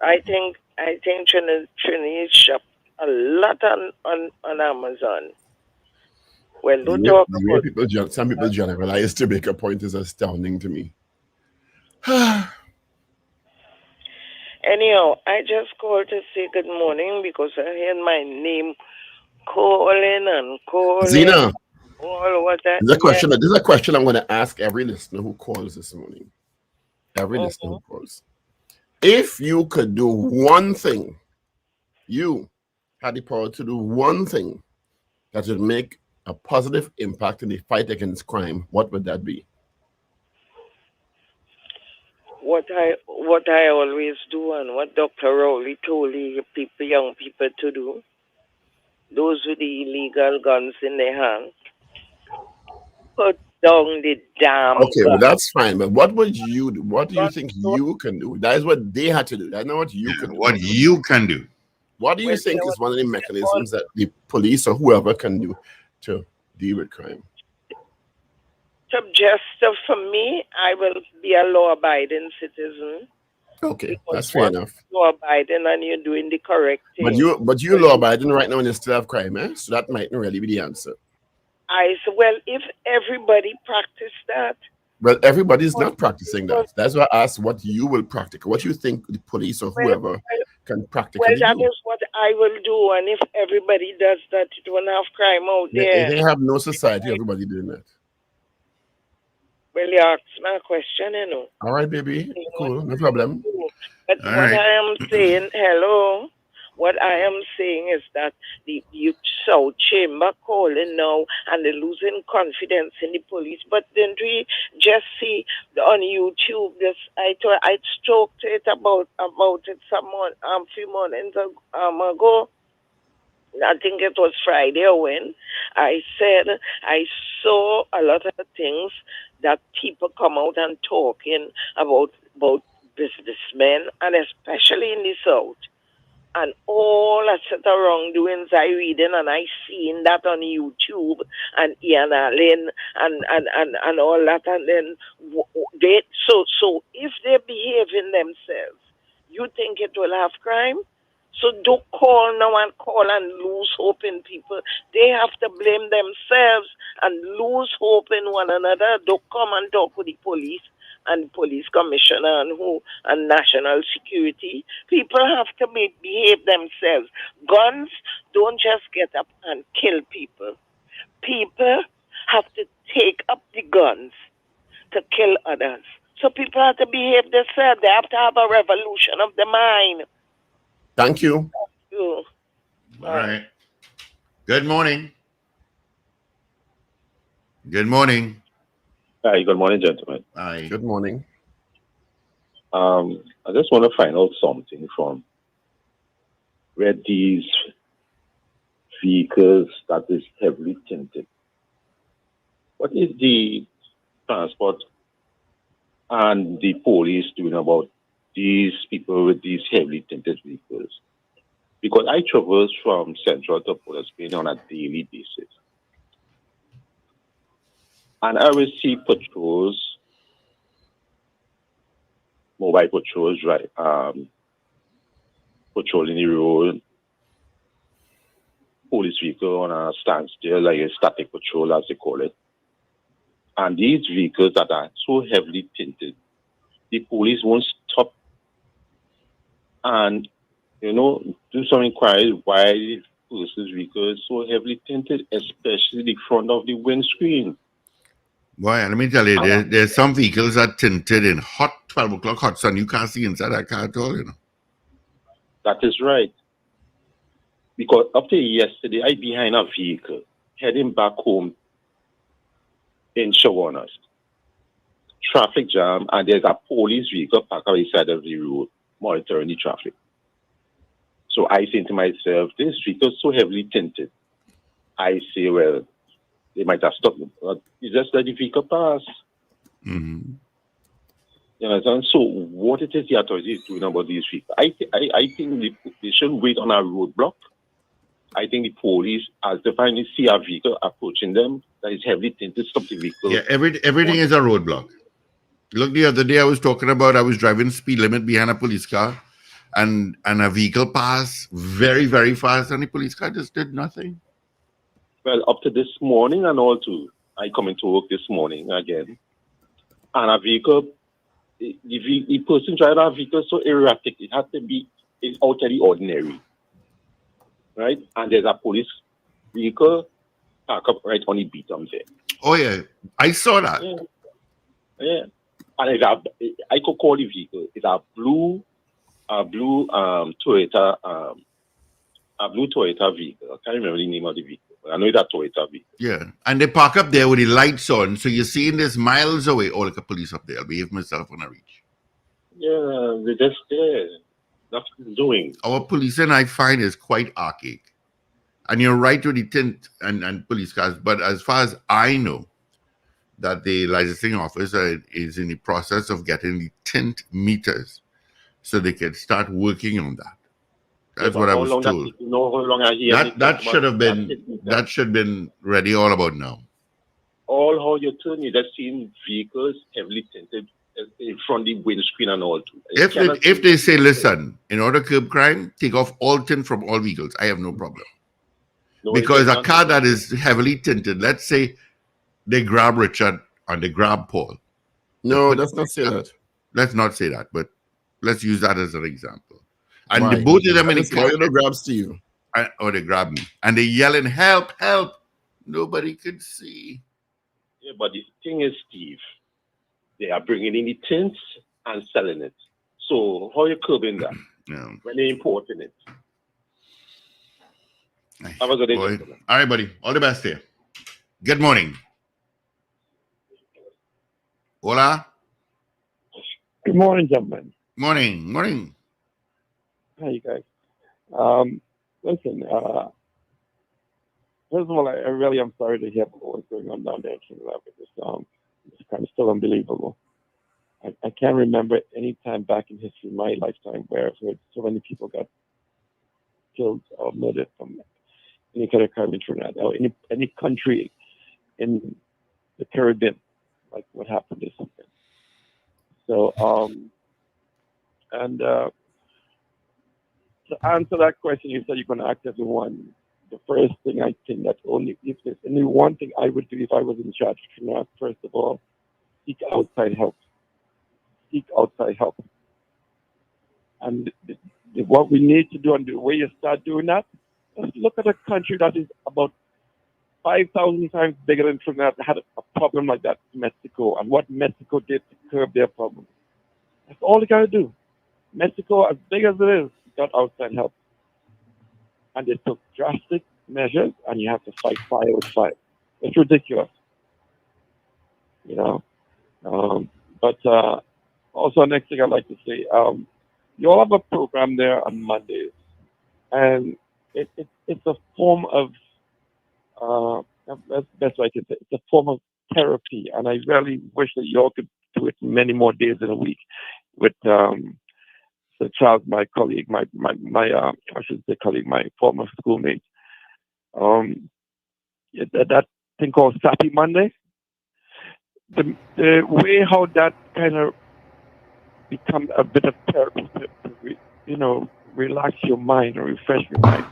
[SPEAKER 5] I think Trini's shop a lot on Amazon. Well, don't talk
[SPEAKER 2] The way some people generalize to make a point is astounding to me.
[SPEAKER 5] Anyhow, I just called to say good morning because I heard my name calling and calling.
[SPEAKER 2] Zena,
[SPEAKER 5] All what I,
[SPEAKER 2] this is a question I'm going to ask every listener who calls this morning. Every listener who calls. If you could do one thing, you had the power to do one thing that would make a positive impact in the fight against crime, what would that be?
[SPEAKER 5] what I always do and what Dr. Rowley told the young people to do. Those with the illegal guns in their hand. Put down the damn
[SPEAKER 2] Okay,
[SPEAKER 5] gun.
[SPEAKER 2] well, that's fine. But what would you do? What do you think you can do? That is what they had to do. That's not what you can do.
[SPEAKER 3] What you can do.
[SPEAKER 2] What do you think is one of the mechanisms that the police or whoever can do to deal with crime?
[SPEAKER 5] Just for me, I will be a law-abiding citizen.
[SPEAKER 2] Okay, that's fair enough.
[SPEAKER 5] Law-abiding and you're doing the correct thing.
[SPEAKER 2] But you're law-abiding right now and you still have crime, eh? So that mightn't really be the answer.
[SPEAKER 5] Well, if everybody practice that.
[SPEAKER 2] Well, everybody's not practicing that. That's why I asked what you will practice. What you think the police or whoever can
[SPEAKER 5] Well,
[SPEAKER 2] practically
[SPEAKER 5] that
[SPEAKER 2] do.
[SPEAKER 5] is what I will do, and if everybody does that, it won't have crime out there.
[SPEAKER 2] They have no society, everybody doing that.
[SPEAKER 5] Well, you asked me a question, you know.
[SPEAKER 2] All right, baby.
[SPEAKER 5] Saying what
[SPEAKER 2] Cool, no
[SPEAKER 5] I will
[SPEAKER 2] problem.
[SPEAKER 5] do. But
[SPEAKER 3] All
[SPEAKER 5] what
[SPEAKER 3] right.
[SPEAKER 5] I am saying, hello, what I am saying is that the youth South Chamber calling now and they're losing confidence in the police. But then we just see on YouTube this I spoke to it about it few mornings ago. I think it was Friday or when I said I saw a lot of things that people come out and talking about businessmen and especially in the South and all a set of wrongdoings I reading and I seen that on YouTube and Ian Allen and all that and then they so if they behaving themselves, you think it will have crime? So don't call now and call and lose hope in people. They have to blame themselves and lose hope in one another. Don't come and talk with the police and police commissioner and national security. People have to behave themselves. Guns don't just get up and kill people. People have to take up the guns to kill others. So people have to behave themselves. They have to have a revolution of the mind.
[SPEAKER 2] Thank you.
[SPEAKER 5] You.
[SPEAKER 3] All right. Good morning. Good morning.
[SPEAKER 6] Hi, good morning, gentlemen.
[SPEAKER 3] Hi.
[SPEAKER 2] Good morning.
[SPEAKER 6] I just want to find out something from where these vehicles that is heavily tinted. What is the transport and the police doing about these people with these heavily tinted vehicles? Because I traverse from Central to Port of Spain on a daily basis. And I will see patrols, mobile patrols, right, patrolling the road, police vehicle on a standstill, like a static patrol, as they call it. And these vehicles that are so heavily tinted, the police won't stop and, do some inquiries why the police's vehicle is so heavily tinted, especially the front of the windscreen.
[SPEAKER 3] Boy, let me tell you, there's some vehicles that tinted in hot 12 o'clock hot sun. You can't see inside that car at all,
[SPEAKER 6] That is right. Because up to yesterday, I behind a vehicle heading back home in Shawanas. Traffic jam, and there's a police vehicle parked on the side of the road monitoring the traffic. So I say to myself, this vehicle is so heavily tinted. I say, well, they might have stopped. You just let the vehicle pass.
[SPEAKER 3] Mm-hmm.
[SPEAKER 6] You understand? So what it is the authorities doing about these vehicles? I think they shouldn't wait on a roadblock. I think the police, as they finally see a vehicle approaching them that is heavily tinted, stop the vehicle.
[SPEAKER 3] Yeah, everything is a roadblock. Look, the other day I was driving speed limit behind a police car and a vehicle passed very, very fast and the police car just did nothing.
[SPEAKER 6] Well, up to this morning and all too, I come into work this morning again, and a vehicle, the person driving a vehicle so erratic, it had to be out of the ordinary, right? And there's a police vehicle parked up right on the beacon there.
[SPEAKER 3] Oh yeah, I saw that.
[SPEAKER 6] Yeah. And I could call the vehicle. It's a blue Toyota, a blue Toyota vehicle. I can't remember the name of the vehicle. I know it's a Toyota vehicle.
[SPEAKER 3] Yeah, and they park up there with the lights on, so you're seeing this miles away. Oh, like a police up there. I'll behave myself when I reach.
[SPEAKER 6] Yeah, they're just there. Nothing doing.
[SPEAKER 3] Our policing, I find, is quite archaic. And you're right with the tint and police cars, but as far as I know, that the licensing officer is in the process of getting the tint meters so they can start working on that. That's what I was told.
[SPEAKER 6] How long
[SPEAKER 3] That should have been ready all about now.
[SPEAKER 6] All how you turn, you just seen vehicles heavily tinted in front of the windscreen and all too.
[SPEAKER 3] If they say, listen, in order to curb crime, take off all tint from all vehicles, I have no problem.
[SPEAKER 6] No,
[SPEAKER 3] because a car that is heavily tinted, let's say they grab Richard and they grab Paul.
[SPEAKER 2] No, let's not say that.
[SPEAKER 3] Let's not say that, but let's use that as an example. And
[SPEAKER 2] Why?
[SPEAKER 3] the both of them in the
[SPEAKER 2] Why
[SPEAKER 3] car,
[SPEAKER 2] did they grab Steve?
[SPEAKER 3] they grabbed me. And they yelling, help, help. Nobody could see.
[SPEAKER 6] Yeah, but the thing is, Steve, they are bringing in the tints and selling it. So how are you curbing that
[SPEAKER 3] Yeah.
[SPEAKER 6] when they're importing it? Have a good day,
[SPEAKER 3] Boy.
[SPEAKER 6] gentlemen.
[SPEAKER 3] All right, buddy. All the best here. Good morning. Hola.
[SPEAKER 7] Good morning, gentlemen.
[SPEAKER 3] Morning. Morning.
[SPEAKER 7] How you guys? Listen, first of all, I really am sorry to hear about what's going on down there in Trinidad with this. It's kind of still unbelievable. I can't remember any time back in history, in my lifetime, where so many people got killed or murdered from any kind of crime in Trinidad or any country in the Caribbean, like what happened this weekend. So, and to answer that question, you said you're going to act as one. The first thing I think that if there's only one thing I would do if I was in charge of Trinidad, first of all, seek outside help. Seek outside help. And what we need to do, and the way you start doing that, let's look at a country that is about 5,000 times bigger than Trinidad that had a problem like that, Mexico, and what Mexico did to curb their problem. That's all you got to do. Mexico, as big as it is, got outside help. And they took drastic measures, and you have to fight fire with fire. It's ridiculous. You know? But also, next thing I'd like to say, you all have a program there on Mondays, and it's a form of, that's the best way I can say it. It's a form of therapy, and I really wish that you all could do it many more days in a week with Sir Charles, my colleague, my I should say colleague, my former schoolmate. That thing called Sappy Monday, the way how that kind of become a bit of therapy to relax your mind or refresh your mind,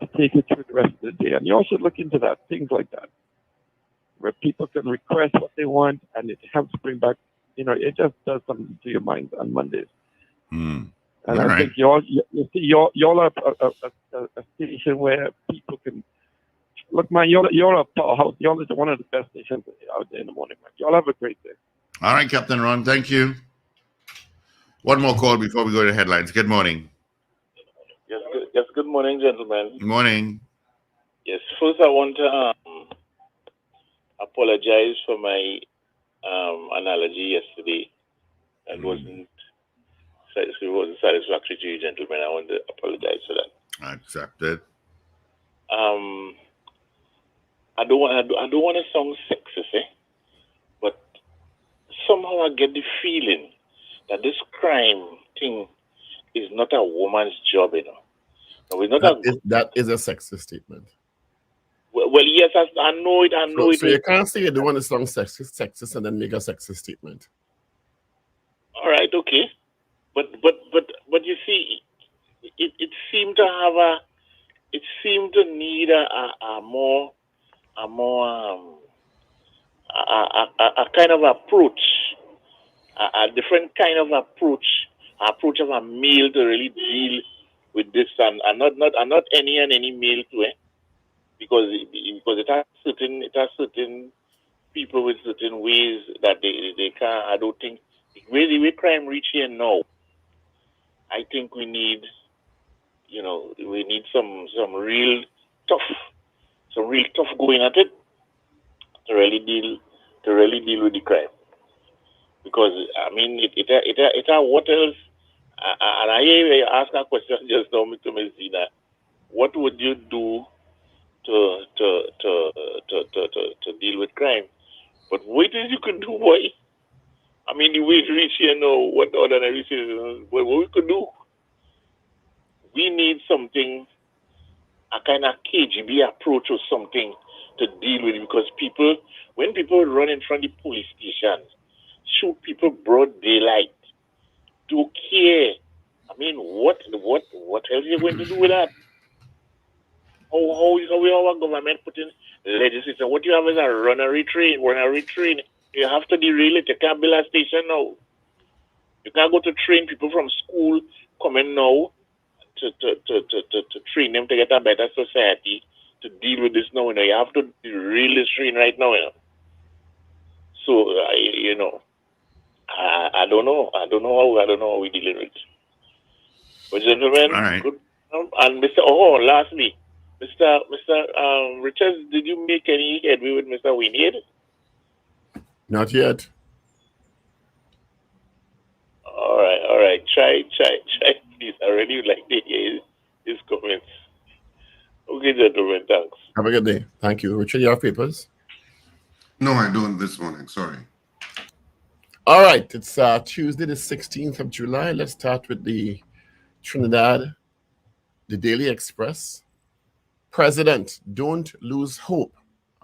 [SPEAKER 7] to take it through the rest of the day. And you also look into that, things like that, where people can request what they want, and it helps bring back, it just does something to your mind on Mondays.
[SPEAKER 3] Mm.
[SPEAKER 7] And
[SPEAKER 3] All
[SPEAKER 7] I
[SPEAKER 3] right.
[SPEAKER 7] think y'all are a station where people can look, man. You're a powerhouse. Y'all is one of the best stations out there in the morning, man. Y'all have a great day.
[SPEAKER 3] All right, Captain Ron. Thank you. One more call before we go to headlines. Good morning.
[SPEAKER 8] Yes, good morning, gentlemen.
[SPEAKER 3] Good morning.
[SPEAKER 8] Yes, first I want to apologize for my analogy yesterday. It wasn't satisfactory to you, gentlemen. I want to apologize for that.
[SPEAKER 3] I accept it.
[SPEAKER 8] I don't want to sound sexist, but somehow I get the feeling that this crime thing is not a woman's job, No, it's not
[SPEAKER 2] That is a sexist statement.
[SPEAKER 8] Well, yes, I know it.
[SPEAKER 2] So you can't say you don't want to sound sexist and then make a sexist statement.
[SPEAKER 8] All right, okay, but you see, it seemed to need a more a kind of approach, a different kind of approach of a male to really deal with this, and not any male to it, because it has certain people with certain ways that they can't. I don't think the way crime reach here now. I think we need some real tough going at it to really deal with the crime, because I mean it what else? And I asked a question just now to Ms. Zina. What would you do to deal with crime? But what else you could do, boy? I mean, the way it reach here now, what ordinary citizens, what we could do? We need something, a kind of KGB approach or something to deal with it, because when people run in front of the police stations, shoot people broad daylight, don't care. I mean, what else are you going to do with that? How our government put in legislation? What you have is a runaway train. You have to derail it. You can't build a station now. You can't go to train people from school coming now. to train them to get a better society to deal with this now. You have to really train right now. So I don't know. I don't know how we're dealing with it. But gentlemen,
[SPEAKER 3] All right.
[SPEAKER 8] good. And lastly, Mr. Richards, did you make any headway with Mr. Winnie?
[SPEAKER 2] Not yet.
[SPEAKER 8] All right. Try, please. I really would like to hear his comments. Okay, gentlemen, thanks.
[SPEAKER 2] Have a good day. Thank you. Richard, you have papers?
[SPEAKER 4] No, I don't this morning. Sorry.
[SPEAKER 2] All right. It's Tuesday, the 16th of July. Let's start with the Trinidad, the Daily Express. President, don't lose hope.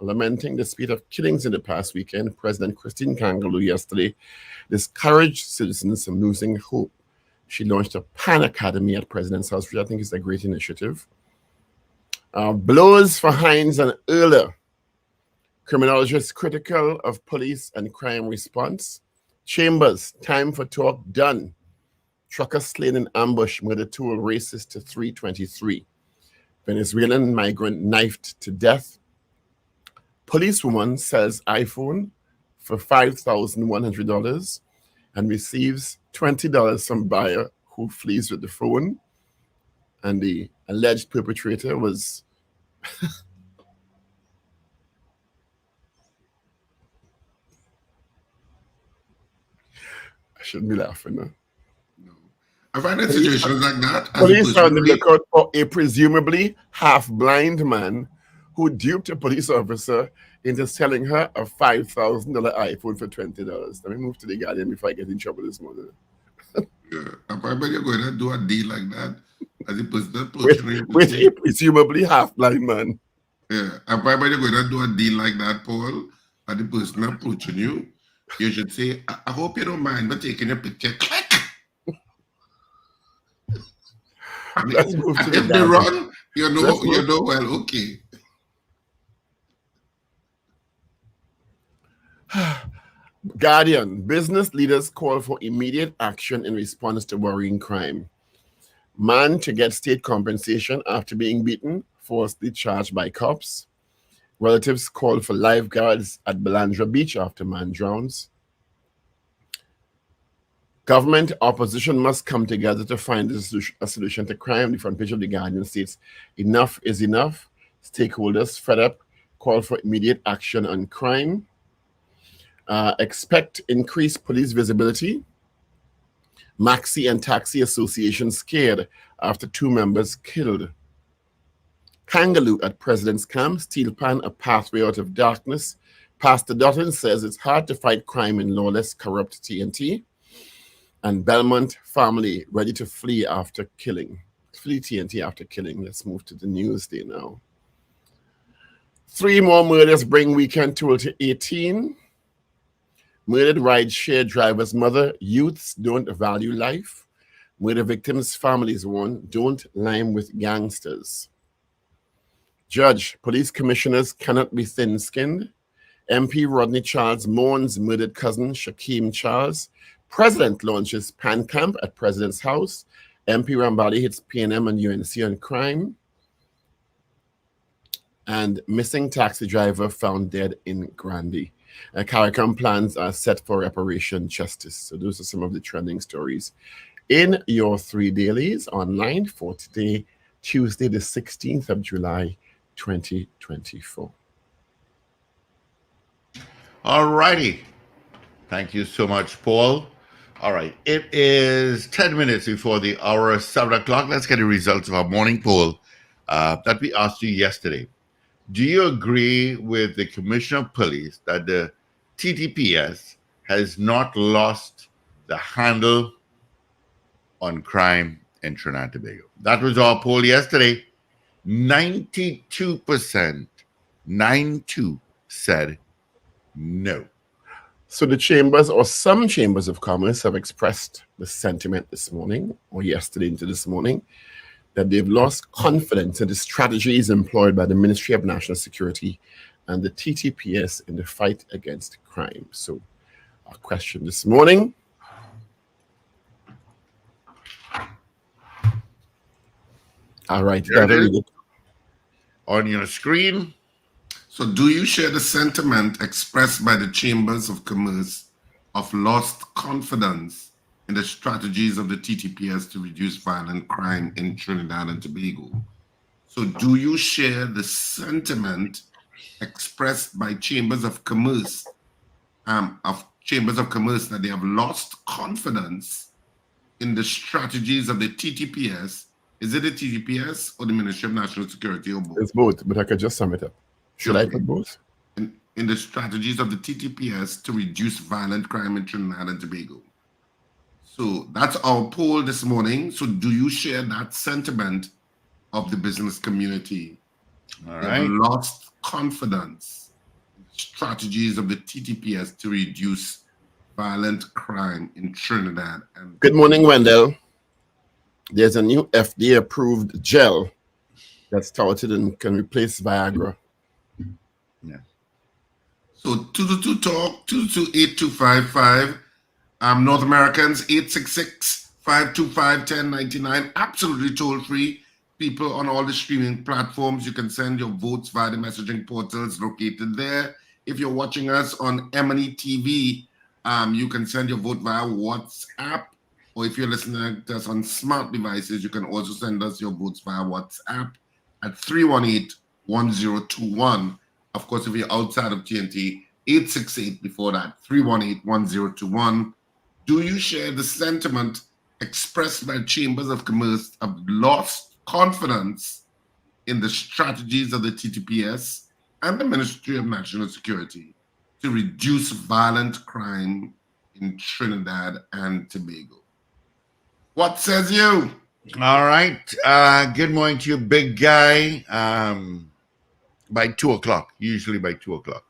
[SPEAKER 2] Lamenting the spate of killings in the past weekend, President Christine Kangaloo yesterday discouraged citizens from losing hope. She launched a PAN Academy at President's House, which I think is a great initiative. Blows for Hines and Euler. Criminologists critical of police and crime response. Chambers, time for talk done. Trucker slain in ambush, murder tool racist to 323. Venezuelan migrant knifed to death. Policewoman sells iPhone for $5,100 and receives $20 from buyer who flees with the phone. And the alleged perpetrator was I shouldn't be laughing now.
[SPEAKER 4] No. I find in situations like that.
[SPEAKER 2] Police are on the lookout for a presumably half-blind man who duped a police officer into selling her a $5,000 iPhone for $20. Let me move to the Guardian before I get in trouble this morning.
[SPEAKER 4] Yeah. And why you're going to do a deal like that as a person
[SPEAKER 2] with a presumably half-blind man.
[SPEAKER 4] Yeah. And why you're going to do a deal like that, Paul, as the person approaching you, you should say, I hope you don't mind but taking a picture. Click.
[SPEAKER 2] Let's move to the
[SPEAKER 4] if they run, you know, well, okay.
[SPEAKER 2] Guardian, business leaders call for immediate action in response to worrying crime. Man to get state compensation after being beaten, falsely charged by cops. Relatives call for lifeguards at Belandra Beach after man drowns. Government opposition must come together to find a solution to crime. The front page of the Guardian states, enough is enough. Stakeholders fed up, call for immediate action on crime. Expect increased police visibility. Maxi and Taxi Association scared after 2 members killed. Kangaloo at President's Camp, steel pan a pathway out of darkness. Pastor Dutton says it's hard to fight crime in lawless, corrupt TNT. And Belmont family ready to flee after killing. Flee TNT after killing. Let's move to the Newsday now. 3 more murders bring weekend total to 18. Murdered ride-share driver's mother. Youths don't value life. Murder victims' families warn, don't lime with gangsters. Judge, police commissioners cannot be thin-skinned. MP Rodney Charles mourns murdered cousin Shaquem Charles. President launches PAN camp at President's House. MP Rambali hits PNM and UNC on crime. And missing taxi driver found dead in Grandy. CARICOM plans are set for reparation justice. So those are some of the trending stories in your 3 dailies online for today, Tuesday, the 16th of July, 2024.
[SPEAKER 3] All righty. Thank you so much, Paul. All right. It is 10 minutes before the hour of 7 o'clock. Let's get the results of our morning poll that we asked you yesterday. Do you agree with the Commissioner of Police that the TTPS has not lost the handle on crime in Trinidad and Tobago? That was our poll yesterday. 92%, 92 said no.
[SPEAKER 2] So the chambers, or some chambers of commerce, have expressed the sentiment this morning, or yesterday into this morning, that they've lost confidence in the strategies employed by the Ministry of National Security and the TTPS in the fight against crime. So our question this morning: All right,
[SPEAKER 3] There it
[SPEAKER 2] gotta
[SPEAKER 3] is.
[SPEAKER 2] read it.
[SPEAKER 3] On your screen.
[SPEAKER 4] So, do you share the sentiment expressed by the Chambers of Commerce of lost confidence in the strategies of the TTPS to reduce violent crime in Trinidad and Tobago? So, do you share the sentiment expressed by Chambers of Commerce that they have lost confidence in the strategies of the TTPS? Is it the TTPS or the Ministry of National Security or both?
[SPEAKER 2] It's both, but I could just sum it up. Should I put both?
[SPEAKER 4] In the strategies of the TTPS to reduce violent crime in Trinidad and Tobago. So that's our poll this morning. So do you share that sentiment of the business community?
[SPEAKER 3] All
[SPEAKER 4] They
[SPEAKER 3] right.
[SPEAKER 4] have lost confidence in the strategies of the TTPS to reduce violent crime in Trinidad and
[SPEAKER 2] Good morning, Wendell. There's a new FDA-approved gel that's touted and can replace Viagra.
[SPEAKER 3] Yeah.
[SPEAKER 4] So 222 talk 222-8255. North Americans 866-525-1099. Absolutely toll free. People on all the streaming platforms, you can send your votes via the messaging portals located there. If you're watching us on M&E TV, you can send your vote via WhatsApp. Or if you're listening to us on smart devices, you can also send us your votes via WhatsApp at 318-1021. Of course, if you're outside of TNT, 868 before that, 318-1021. Do you share the sentiment expressed by Chambers of Commerce of lost confidence in the strategies of the TTPS and the Ministry of National Security to reduce violent crime in Trinidad and Tobago? What says you?
[SPEAKER 3] All right. Good morning to you, big guy. By 2 o'clock, usually by 2 o'clock.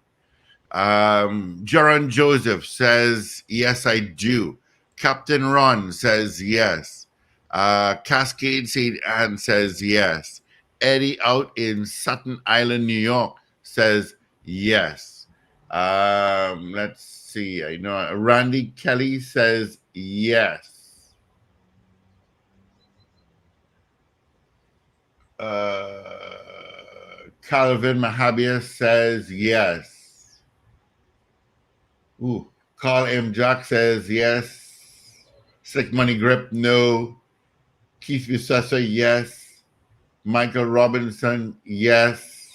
[SPEAKER 3] Jaron Joseph says, yes, I do. Captain Ron says yes. Cascade St. Anne says yes. Eddie out in Staten Island, New York says yes. Let's see. I know Randy Kelly says yes. Calvin Mahabia says yes. Ooh, Carl M. Jack says yes. Slick Money Grip, no. Keith Visasa, yes. Michael Robinson, yes.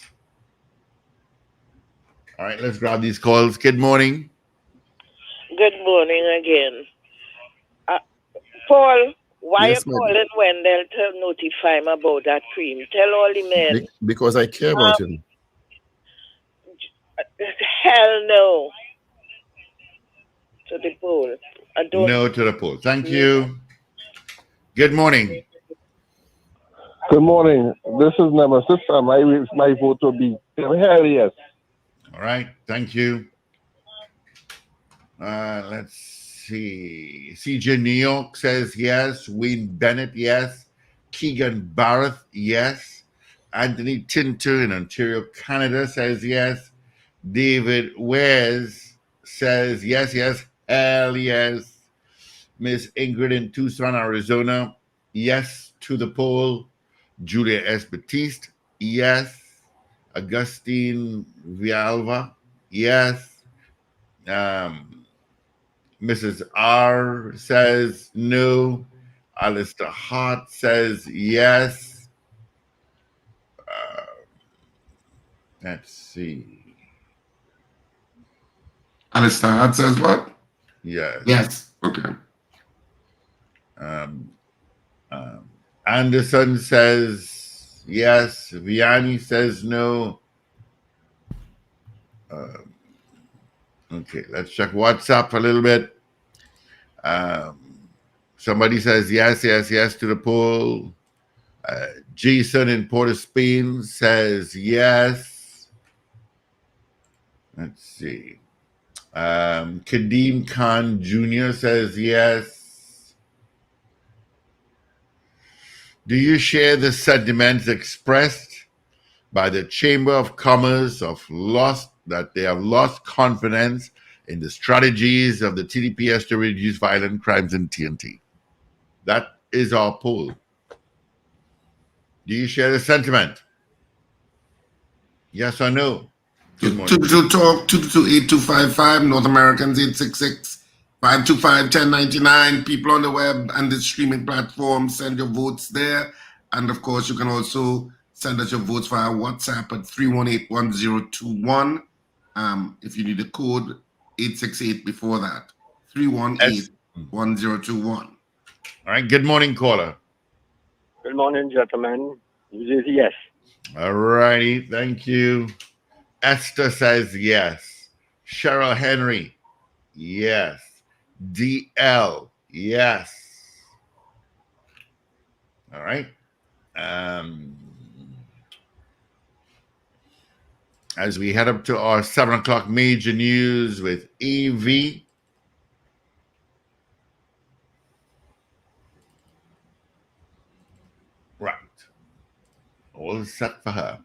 [SPEAKER 3] All right, let's grab these calls. Good morning.
[SPEAKER 5] Good morning again. Paul, why
[SPEAKER 2] Yes,
[SPEAKER 5] you
[SPEAKER 2] ma'am.
[SPEAKER 5] calling Wendell to notify him about that cream? Tell all the men.
[SPEAKER 2] Because I care about him.
[SPEAKER 5] Hell no. To the poll. I don't.
[SPEAKER 3] No to the poll. Thank you. Good morning.
[SPEAKER 7] Good morning. This is Nemesis. My vote will be hell yes.
[SPEAKER 3] All right, thank you. Let's see. CJ New York says yes. Wayne Bennett, yes. Keegan Barrett, yes. Anthony Tinter in Ontario, Canada says yes. David Wes says yes, yes, hell yes. Miss Ingrid in Tucson, Arizona, yes to the poll. Julia S. Batiste, yes. Augustine Vialva, yes. Mrs. R says no. Alistair Hart says yes. Let's see.
[SPEAKER 4] Alistair Hart says what?
[SPEAKER 3] Yes.
[SPEAKER 4] Yes. Okay.
[SPEAKER 3] Anderson says yes. Vianney says no. Okay, let's check WhatsApp a little bit. Somebody says yes, yes, yes to the poll. Jason in Port of Spain says yes. Let's see. Kadeem Khan Jr. says yes. Do you share the sentiments expressed by the Chamber of Commerce that they have lost confidence in the strategies of the TDPS to reduce violent crimes in TNT? That is our poll. Do you share the sentiment? Yes or no? Good morning.
[SPEAKER 4] 222 talk 222-8255, North Americans 866-525-1099. People on the web and the streaming platform, send your votes there. And of course, you can also send us your votes via WhatsApp at 318-1021. If you need a code, 868 before that. 318-1021.
[SPEAKER 3] All right. Good morning, caller.
[SPEAKER 7] Good morning, gentlemen. This is yes.
[SPEAKER 3] All righty. Thank you. Esther says yes. Cheryl Henry, yes. DL, yes. All right. As we head up to our 7 o'clock major news with EV. Right. All set for her.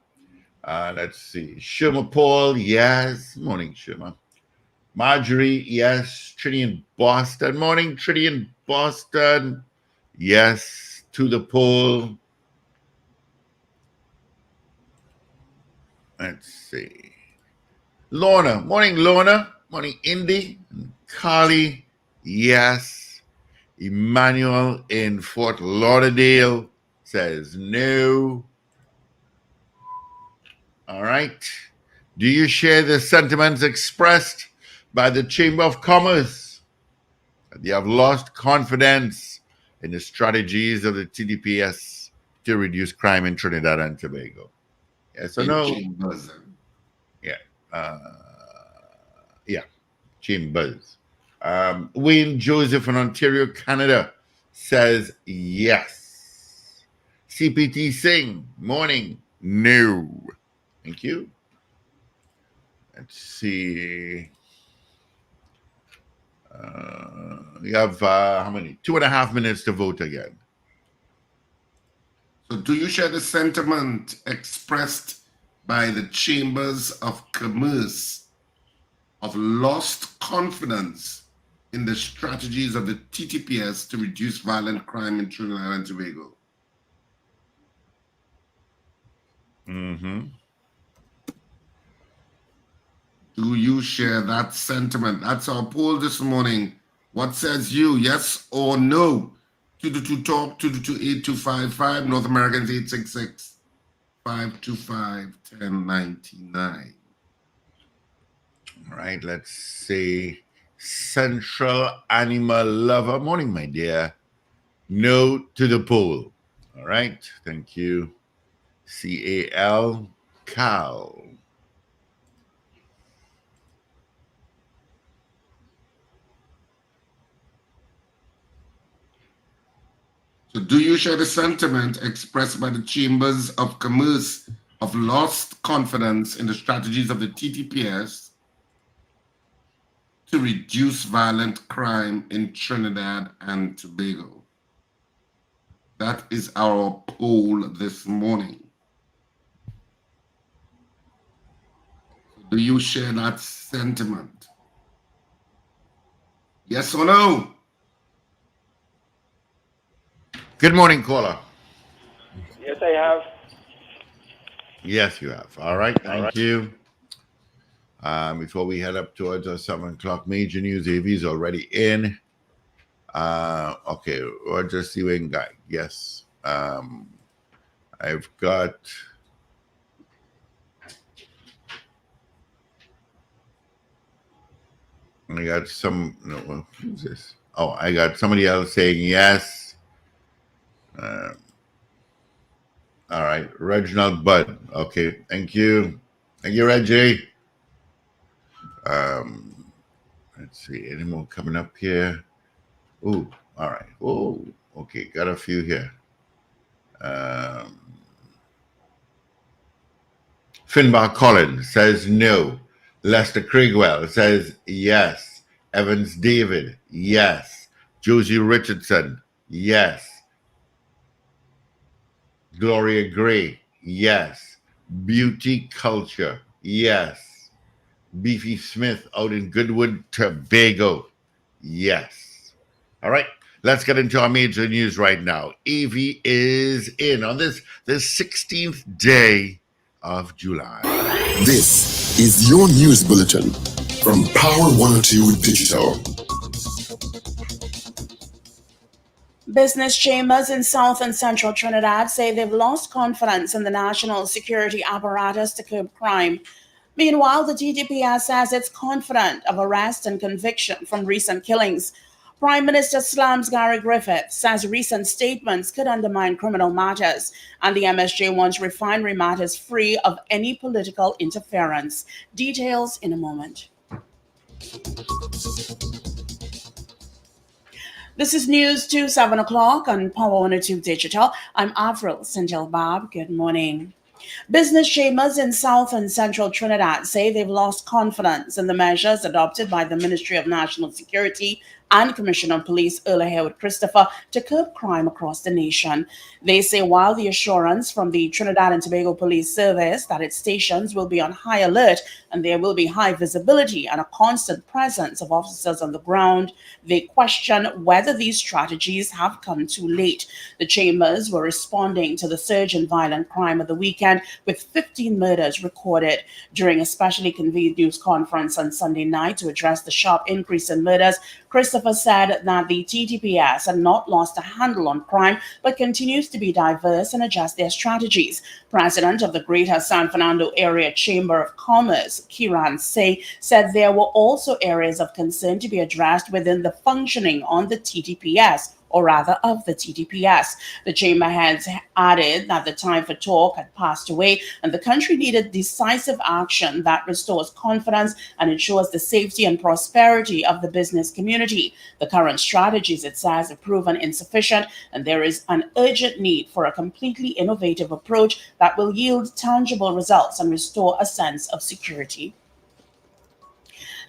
[SPEAKER 3] Let's see. Shuma Paul, yes. Morning, Shuma. Marjorie, yes. Trinity in Boston. Morning, Trinity in Boston. Yes. To the poll. Let's see. Lorna. Morning, Lorna. Morning, Indy. Carly, yes. Emmanuel in Fort Lauderdale says no. All right. Do you share the sentiments expressed by the Chamber of Commerce that they have lost confidence in the strategies of the TDPS to reduce crime in Trinidad and Tobago? Yes or no? Yeah. Chambers. Wayne Joseph in Ontario, Canada says yes. CPT Singh, morning, no. Thank you. Let's see. We have how many? 2.5 minutes to vote again.
[SPEAKER 4] So do you share the sentiment expressed by the Chambers of Commerce of lost confidence in the strategies of the TTPS to reduce violent crime in Trinidad and Tobago?
[SPEAKER 3] Mm-hmm.
[SPEAKER 4] Do you share that sentiment? That's our poll this morning. What says you, yes or no? 222 talk 222-8255, North Americans 866-525-1099.
[SPEAKER 3] All right, let's see. Central Animal Lover. Morning, my dear. No to the poll. All right, thank you. CAL, Cal.
[SPEAKER 4] So do you share the sentiment expressed by the Chambers of Commerce of lost confidence in the strategies of the TTPS to reduce violent crime in Trinidad and Tobago? That is our poll this morning. Do you share that sentiment? Yes or no?
[SPEAKER 3] Good morning, caller.
[SPEAKER 7] Yes, I have.
[SPEAKER 3] Yes, you have. All right, thank you. Before we head up towards our 7 o'clock major news, AV's already in. Okay, Roger Sewing guy. Yes. I've got some. No, who's this? Oh, I got somebody else saying yes. All right, Reginald Budd. Okay, thank you. Thank you, Reggie. Let's see, any more coming up here? Oh, all right. Oh, okay, got a few here. Finbar Collins says no. Lester Crigwell says yes. Evans David, yes. Josie Richardson, yes. Gloria Gray, yes. Beauty Culture, yes. Beefy Smith out in Goodwood, Tobago, yes. All right, Let's get into our major news right now. Evie is in on this the 16th day of July.
[SPEAKER 1] This is your news bulletin from Power 102 Digital.
[SPEAKER 9] Business chambers in South and Central Trinidad say they've lost confidence in the national security apparatus to curb crime. Meanwhile, the TTPS says it's confident of arrest and conviction from recent killings. Prime Minister Slam's Gary Griffith says recent statements could undermine criminal matters, and the MSJ wants refinery matters free of any political interference. Details in a moment. This is news to 7 o'clock on Power 102 Digital. I'm Avril Sintel-Bob. Good morning. Business chambers in South and Central Trinidad say they've lost confidence in the measures adopted by the Ministry of National Security and Commissioner of Police Earl Haywood Christopher to curb crime across the nation. They say while the assurance from the Trinidad and Tobago Police Service that its stations will be on high alert and there will be high visibility and a constant presence of officers on the ground, they question whether these strategies have come too late. The chambers were responding to the surge in violent crime of the weekend with 15 murders recorded. During a specially convened news conference on Sunday night to address the sharp increase in murders, Christopher said that the TTPS had not lost a handle on crime, but continues to be diverse and adjust their strategies. President of the Greater San Fernando Area Chamber of Commerce, Kiran Singh, said there were also areas of concern to be addressed within the functioning on the TTPS, or rather of the TTPS. The chamber heads added that the time for talk had passed away and the country needed decisive action that restores confidence and ensures the safety and prosperity of the business community. The current strategies, it says, have proven insufficient and there is an urgent need for a completely innovative approach that will yield tangible results and restore a sense of security.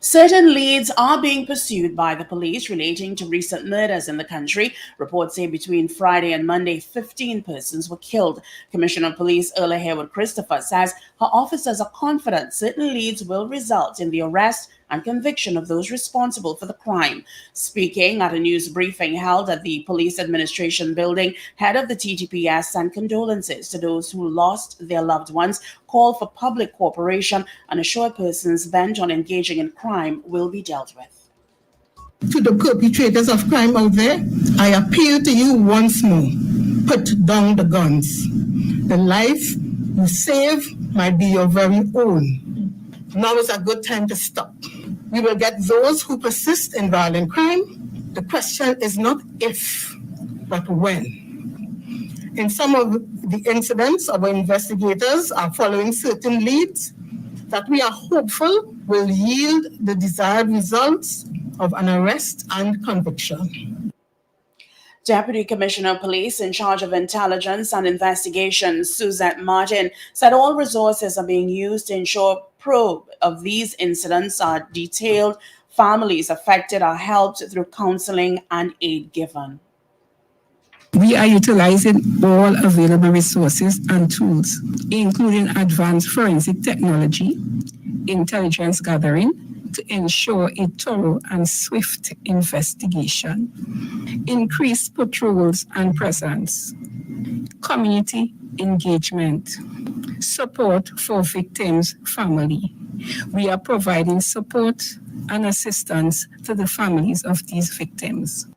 [SPEAKER 9] Certain leads are being pursued by the police relating to recent murders in the country. Reports say between Friday and Monday, 15 persons were killed. Commissioner of Police Earl Haywood Christopher says her officers are confident certain leads will result in the arrest and conviction of those responsible for the crime. Speaking at a news briefing held at the Police Administration Building, head of the TTPS sent condolences to those who lost their loved ones, called for public cooperation, and assured persons bent on engaging in crime will be dealt with.
[SPEAKER 10] To the perpetrators of crime out there, I appeal to you once more. Put down the guns. The life you save might be your very own. Now is a good time to stop. We will get those who persist in violent crime. The question is not if, but when. In some of the incidents, our investigators are following certain leads that we are hopeful will yield the desired results of an arrest and conviction.
[SPEAKER 9] Deputy Commissioner of Police in charge of intelligence and investigations, Suzette Martin, said all resources are being used to ensure probe of these incidents are detailed. Families affected are helped through counseling and aid given.
[SPEAKER 11] We are utilizing all available resources and tools, including advanced forensic technology, intelligence gathering, to ensure a thorough and swift investigation, increased patrols and presence, community engagement, support for victims' family. We are providing support and assistance to the families of these victims.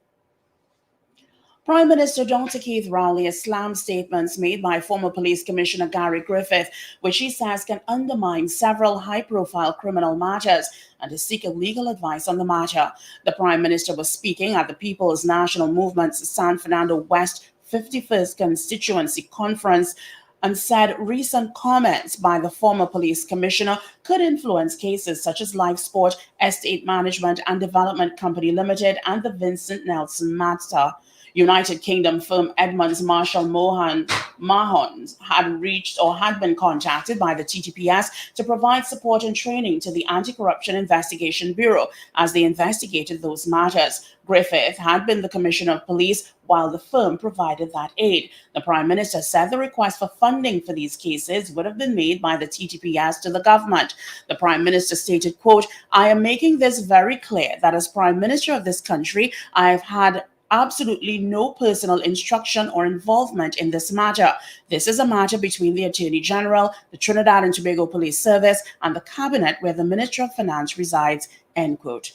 [SPEAKER 9] Prime Minister Dr. Keith Rowley has slammed statements made by former Police Commissioner Gary Griffith, which he says can undermine several high-profile criminal matters, and to seek legal advice on the matter. The Prime Minister was speaking at the People's National Movement's San Fernando West 51st Constituency Conference and said recent comments by the former police commissioner could influence cases such as Life Sport, Estate Management and Development Company Limited, and the Vincent Nelson matter. United Kingdom firm Edmunds Marshall Mahons had been contacted by the TTPS to provide support and training to the Anti-Corruption Investigation Bureau as they investigated those matters. Griffith had been the Commissioner of Police while the firm provided that aid. The Prime Minister said the request for funding for these cases would have been made by the TTPS to the government. The Prime Minister stated, quote, "I am making this very clear that as Prime Minister of this country, I have had absolutely no personal instruction or involvement in this matter. This is a matter between the Attorney General, the Trinidad and Tobago Police Service, and the Cabinet where the Minister of Finance resides, end quote.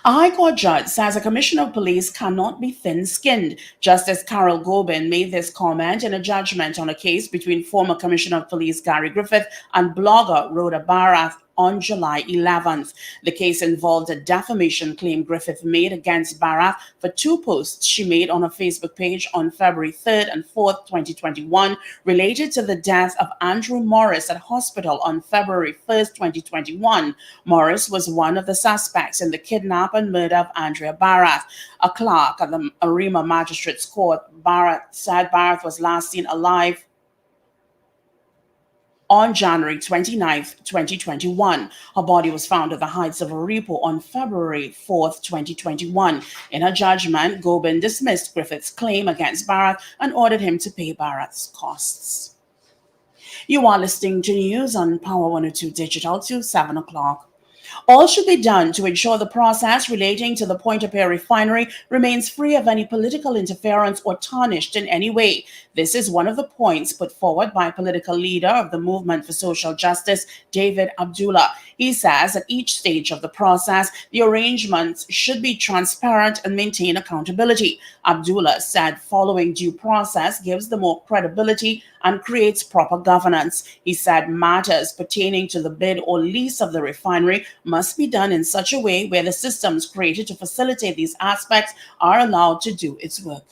[SPEAKER 9] A High Court judge says a commissioner of police cannot be thin-skinned. Justice Carol Gobin made this comment in a judgment on a case between former Commissioner of Police Gary Griffith and blogger Rhoda Barath on July 11th. The case involved a defamation claim Griffith made against Barath for two posts she made on her Facebook page on February 3rd and 4th, 2021, related to the death of Andrew Morris at hospital on February 1st, 2021. Morris was one of the suspects in the kidnap and murder of Andrea Barath. A clerk at the Arima Magistrates Court, Barath said Barath was last seen alive on January 29th, 2021. Her body was found at the heights of Oripo on February 4th, 2021. In her judgment, Gobin dismissed Griffith's claim against Barath and ordered him to pay Barath's costs. You are listening to news on Power 102 Digital till 7 o'clock. All should be done to ensure the process relating to the Point-a-Pear refinery remains free of any political interference or tarnished in any way. This is one of the points put forward by political leader of the Movement for Social Justice, David Abdullah. He says at each stage of the process, the arrangements should be transparent and maintain accountability. Abdullah said following due process gives them more credibility and creates proper governance. He said matters pertaining to the bid or lease of the refinery must be done in such a way where the systems created to facilitate these aspects are allowed to do its work.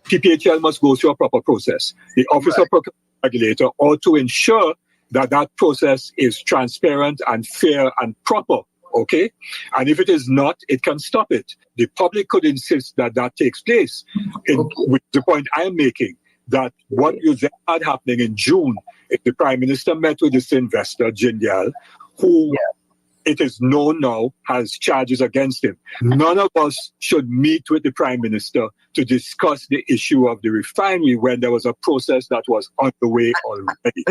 [SPEAKER 12] PPHL must go through a proper process. The Office of Procurement Regulator ought to ensure that that process is transparent and fair and proper, okay? And if it is not, it can stop it. The public could insist that that takes place. With the point I am making, that what you then had happening in June, if the Prime Minister met with this investor, Jindal, who it is known now has charges against him. None of us should meet with the Prime Minister to discuss the issue of the refinery when there was a process that was underway already.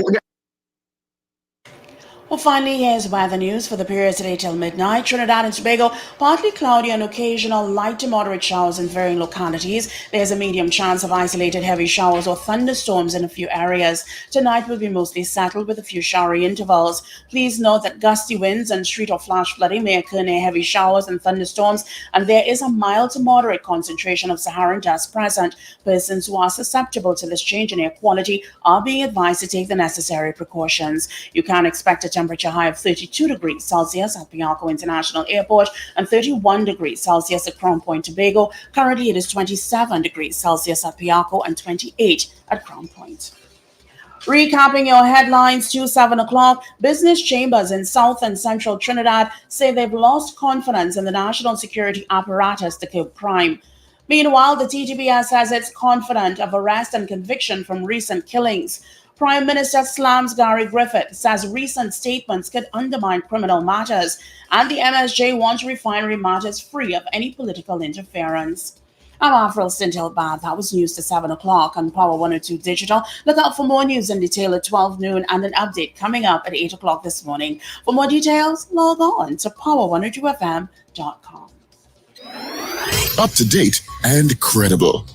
[SPEAKER 9] Well, finally, here's weather news for the period today till midnight. Trinidad and Tobago, partly cloudy and occasional light to moderate showers in varying localities. There's a medium chance of isolated heavy showers or thunderstorms in a few areas. Tonight will be mostly settled with a few showery intervals. Please note that gusty winds and street or flash flooding may occur near heavy showers and thunderstorms, and there is a mild to moderate concentration of Saharan dust present. Persons who are susceptible to this change in air quality are being advised to take the necessary precautions. You can expect a temperature high of 32 degrees Celsius at Piarco International Airport and 31 degrees Celsius at Crown Point, Tobago. Currently, it is 27 degrees Celsius at Piarco and 28 at Crown Point. Recapping your headlines to 7 o'clock, business chambers in South and Central Trinidad say they've lost confidence in the national security apparatus to curb crime. Meanwhile, the TTPS says it's confident of arrest and conviction from recent killings. Prime Minister slams Gary Griffith, says recent statements could undermine criminal matters, and the MSJ wants refinery matters free of any political interference. I'm Avril Sintelbad. That was news to 7 o'clock on Power 102 Digital. Look out for more news in detail at 12 noon and an update coming up at 8 o'clock this morning. For more details, log on to power102fm.com.
[SPEAKER 1] Up to date and credible.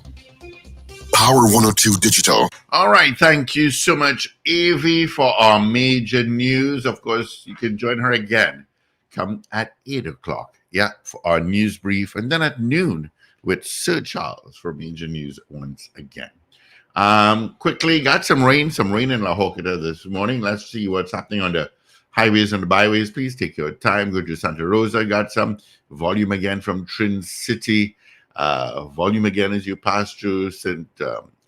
[SPEAKER 1] Power 102 Digital.
[SPEAKER 3] All right. Thank you so much, Evie, for our major news. Of course, you can join her again. Come at 8 o'clock. Yeah, for our news brief. And then at noon with Sir Charles for major news once again. Quickly, got some rain in La Joquita this morning. Let's see what's happening on the highways and the byways. Please take your time. Go to Santa Rosa. Got some volume again from Trin City. Volume again as you pass through St.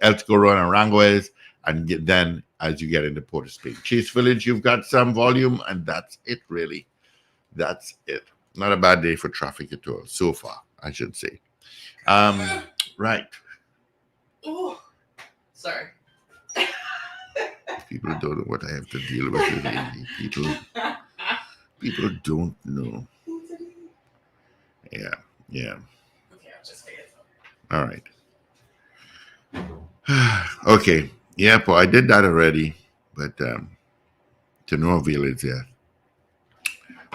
[SPEAKER 3] El Toro and Aranguez, and then as you get into Port of Spain. Chase Village, you've got some volume, and that's it, really. That's it. Not a bad day for traffic at all, so far, I should say. Right.
[SPEAKER 9] Oh, sorry.
[SPEAKER 3] People don't know what I have to deal with today. People don't know. Yeah. All right. Okay. Yeah, Paul, I did that already, but to no avail it's there.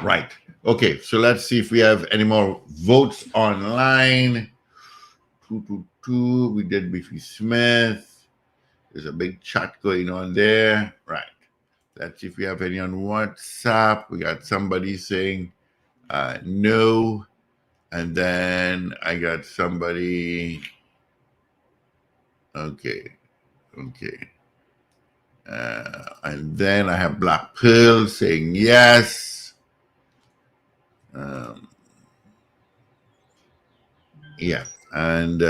[SPEAKER 3] Right. Okay, so let's see if we have any more votes online. 222. We did Biffy Smith. There's a big chat going on there. Right. Let's see if we have any on WhatsApp. We got somebody saying no. And then I got somebody. Okay. And then I have Black Pearl saying yes. Yeah. And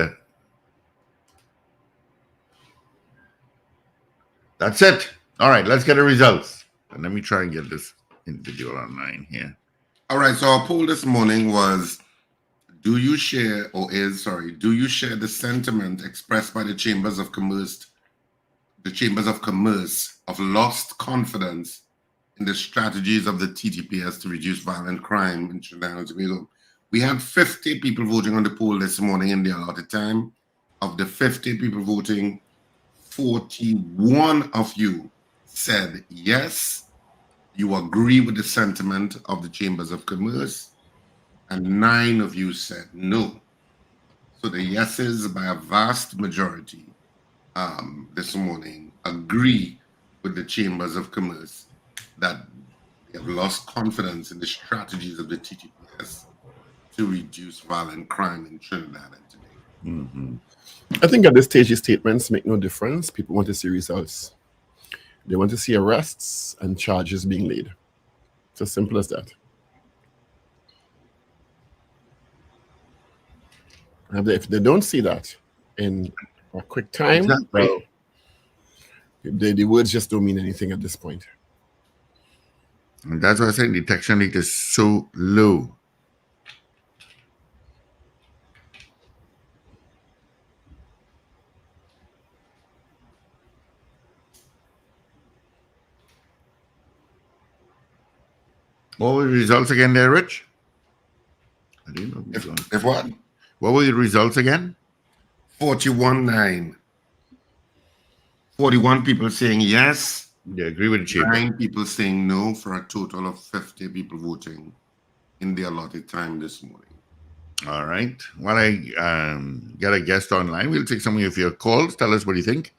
[SPEAKER 3] that's it. All right, let's get the results. And let me try and get this individual online here.
[SPEAKER 4] All right, so our poll this morning was, do you share the sentiment expressed by the Chambers of Commerce of lost confidence in the strategies of the TTPS to reduce violent crime in Trinidad and Tobago? We had 50 people voting on the poll this morning in the allotted time. Of the 50 people voting, 41 of you said yes, you agree with the sentiment of the Chambers of Commerce, and 9 of you said no. So the yeses, by a vast majority this morning, agree with the Chambers of Commerce that they have lost confidence in the strategies of the TTPS to reduce violent crime in Trinidad and Tobago.
[SPEAKER 2] Mm-hmm. I think at this stage, these statements make no difference. People want to see results. They want to see arrests and charges being laid. It's as simple as that. And if they don't see that in a quick time, well, the words just don't mean anything at this point.
[SPEAKER 3] And that's why I say detection rate is so low. What were the results again there, Rich? I didn't know.
[SPEAKER 4] If what?
[SPEAKER 3] What were the results again?
[SPEAKER 4] 41-9. 41 people saying yes.
[SPEAKER 3] They agree with the Chamber.
[SPEAKER 4] 9 people saying no, for a total of 50 people voting in the allotted time this morning.
[SPEAKER 3] All right. While I get a guest online, we'll take some of your calls. Tell us what you think.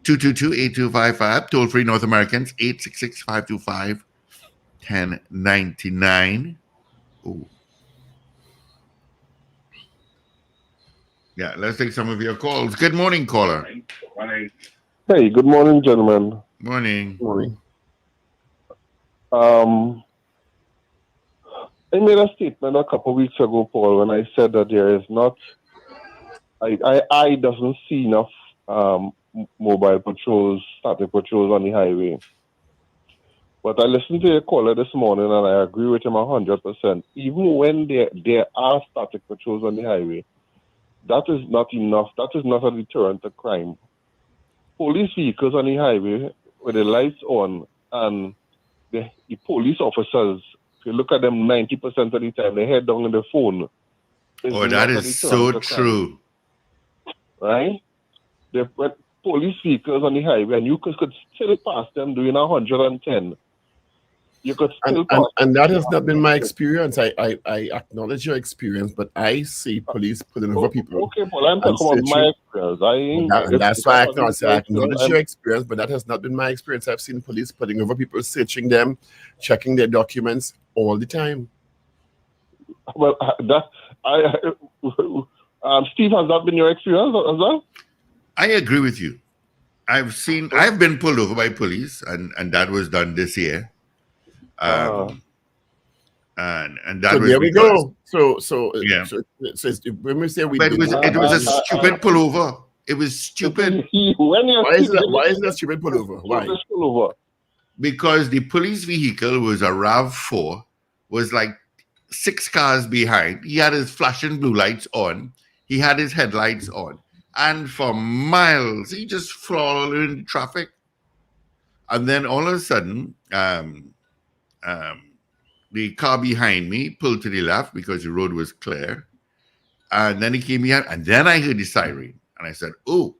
[SPEAKER 3] 222-8255. Toll free North Americans, 866-525-1099. Oh. Yeah, let's take some of your calls. Good morning, caller.
[SPEAKER 7] Hey, good morning, gentlemen.
[SPEAKER 3] Morning.
[SPEAKER 7] I made a statement a couple of weeks ago, Paul, when I said that there is not, I doesn't see enough mobile patrols, static patrols on the highway. But I listened to your caller this morning and I agree with him 100%. Even when there are static patrols on the highway, that is not enough. That is not a deterrent to crime. Police vehicles on the highway with the lights on, and the police officers, if you look at them 90% of the time, they head down on the phone.
[SPEAKER 3] Oh, that is so true.
[SPEAKER 7] Right? They put police vehicles on the highway, and you could still pass them doing 110. You could still pass.
[SPEAKER 2] And that has not been my experience. I acknowledge your experience, but I see police pulling over people.
[SPEAKER 7] Okay, well, I'm talking about my experience.
[SPEAKER 2] That's why I acknowledge your experience, but that has not been my experience. I've seen police pulling over people, searching them, checking their documents all the time.
[SPEAKER 7] Well, Steve, has that been your experience as well?
[SPEAKER 3] I agree with you. I've been pulled over by police, and that was done this year. And that was
[SPEAKER 2] there we go. So
[SPEAKER 3] yeah.
[SPEAKER 2] So when we say
[SPEAKER 3] it was a stupid pullover. It was stupid.
[SPEAKER 2] Why is that a stupid pullover? Why?
[SPEAKER 3] Because the police vehicle was a RAV4, was like 6 cars behind. He had his flashing blue lights on. He had his headlights on. And for miles, he just followed in traffic. And then all of a sudden, the car behind me pulled to the left because the road was clear. And then he came behind, and then I heard the siren. And I said, oh,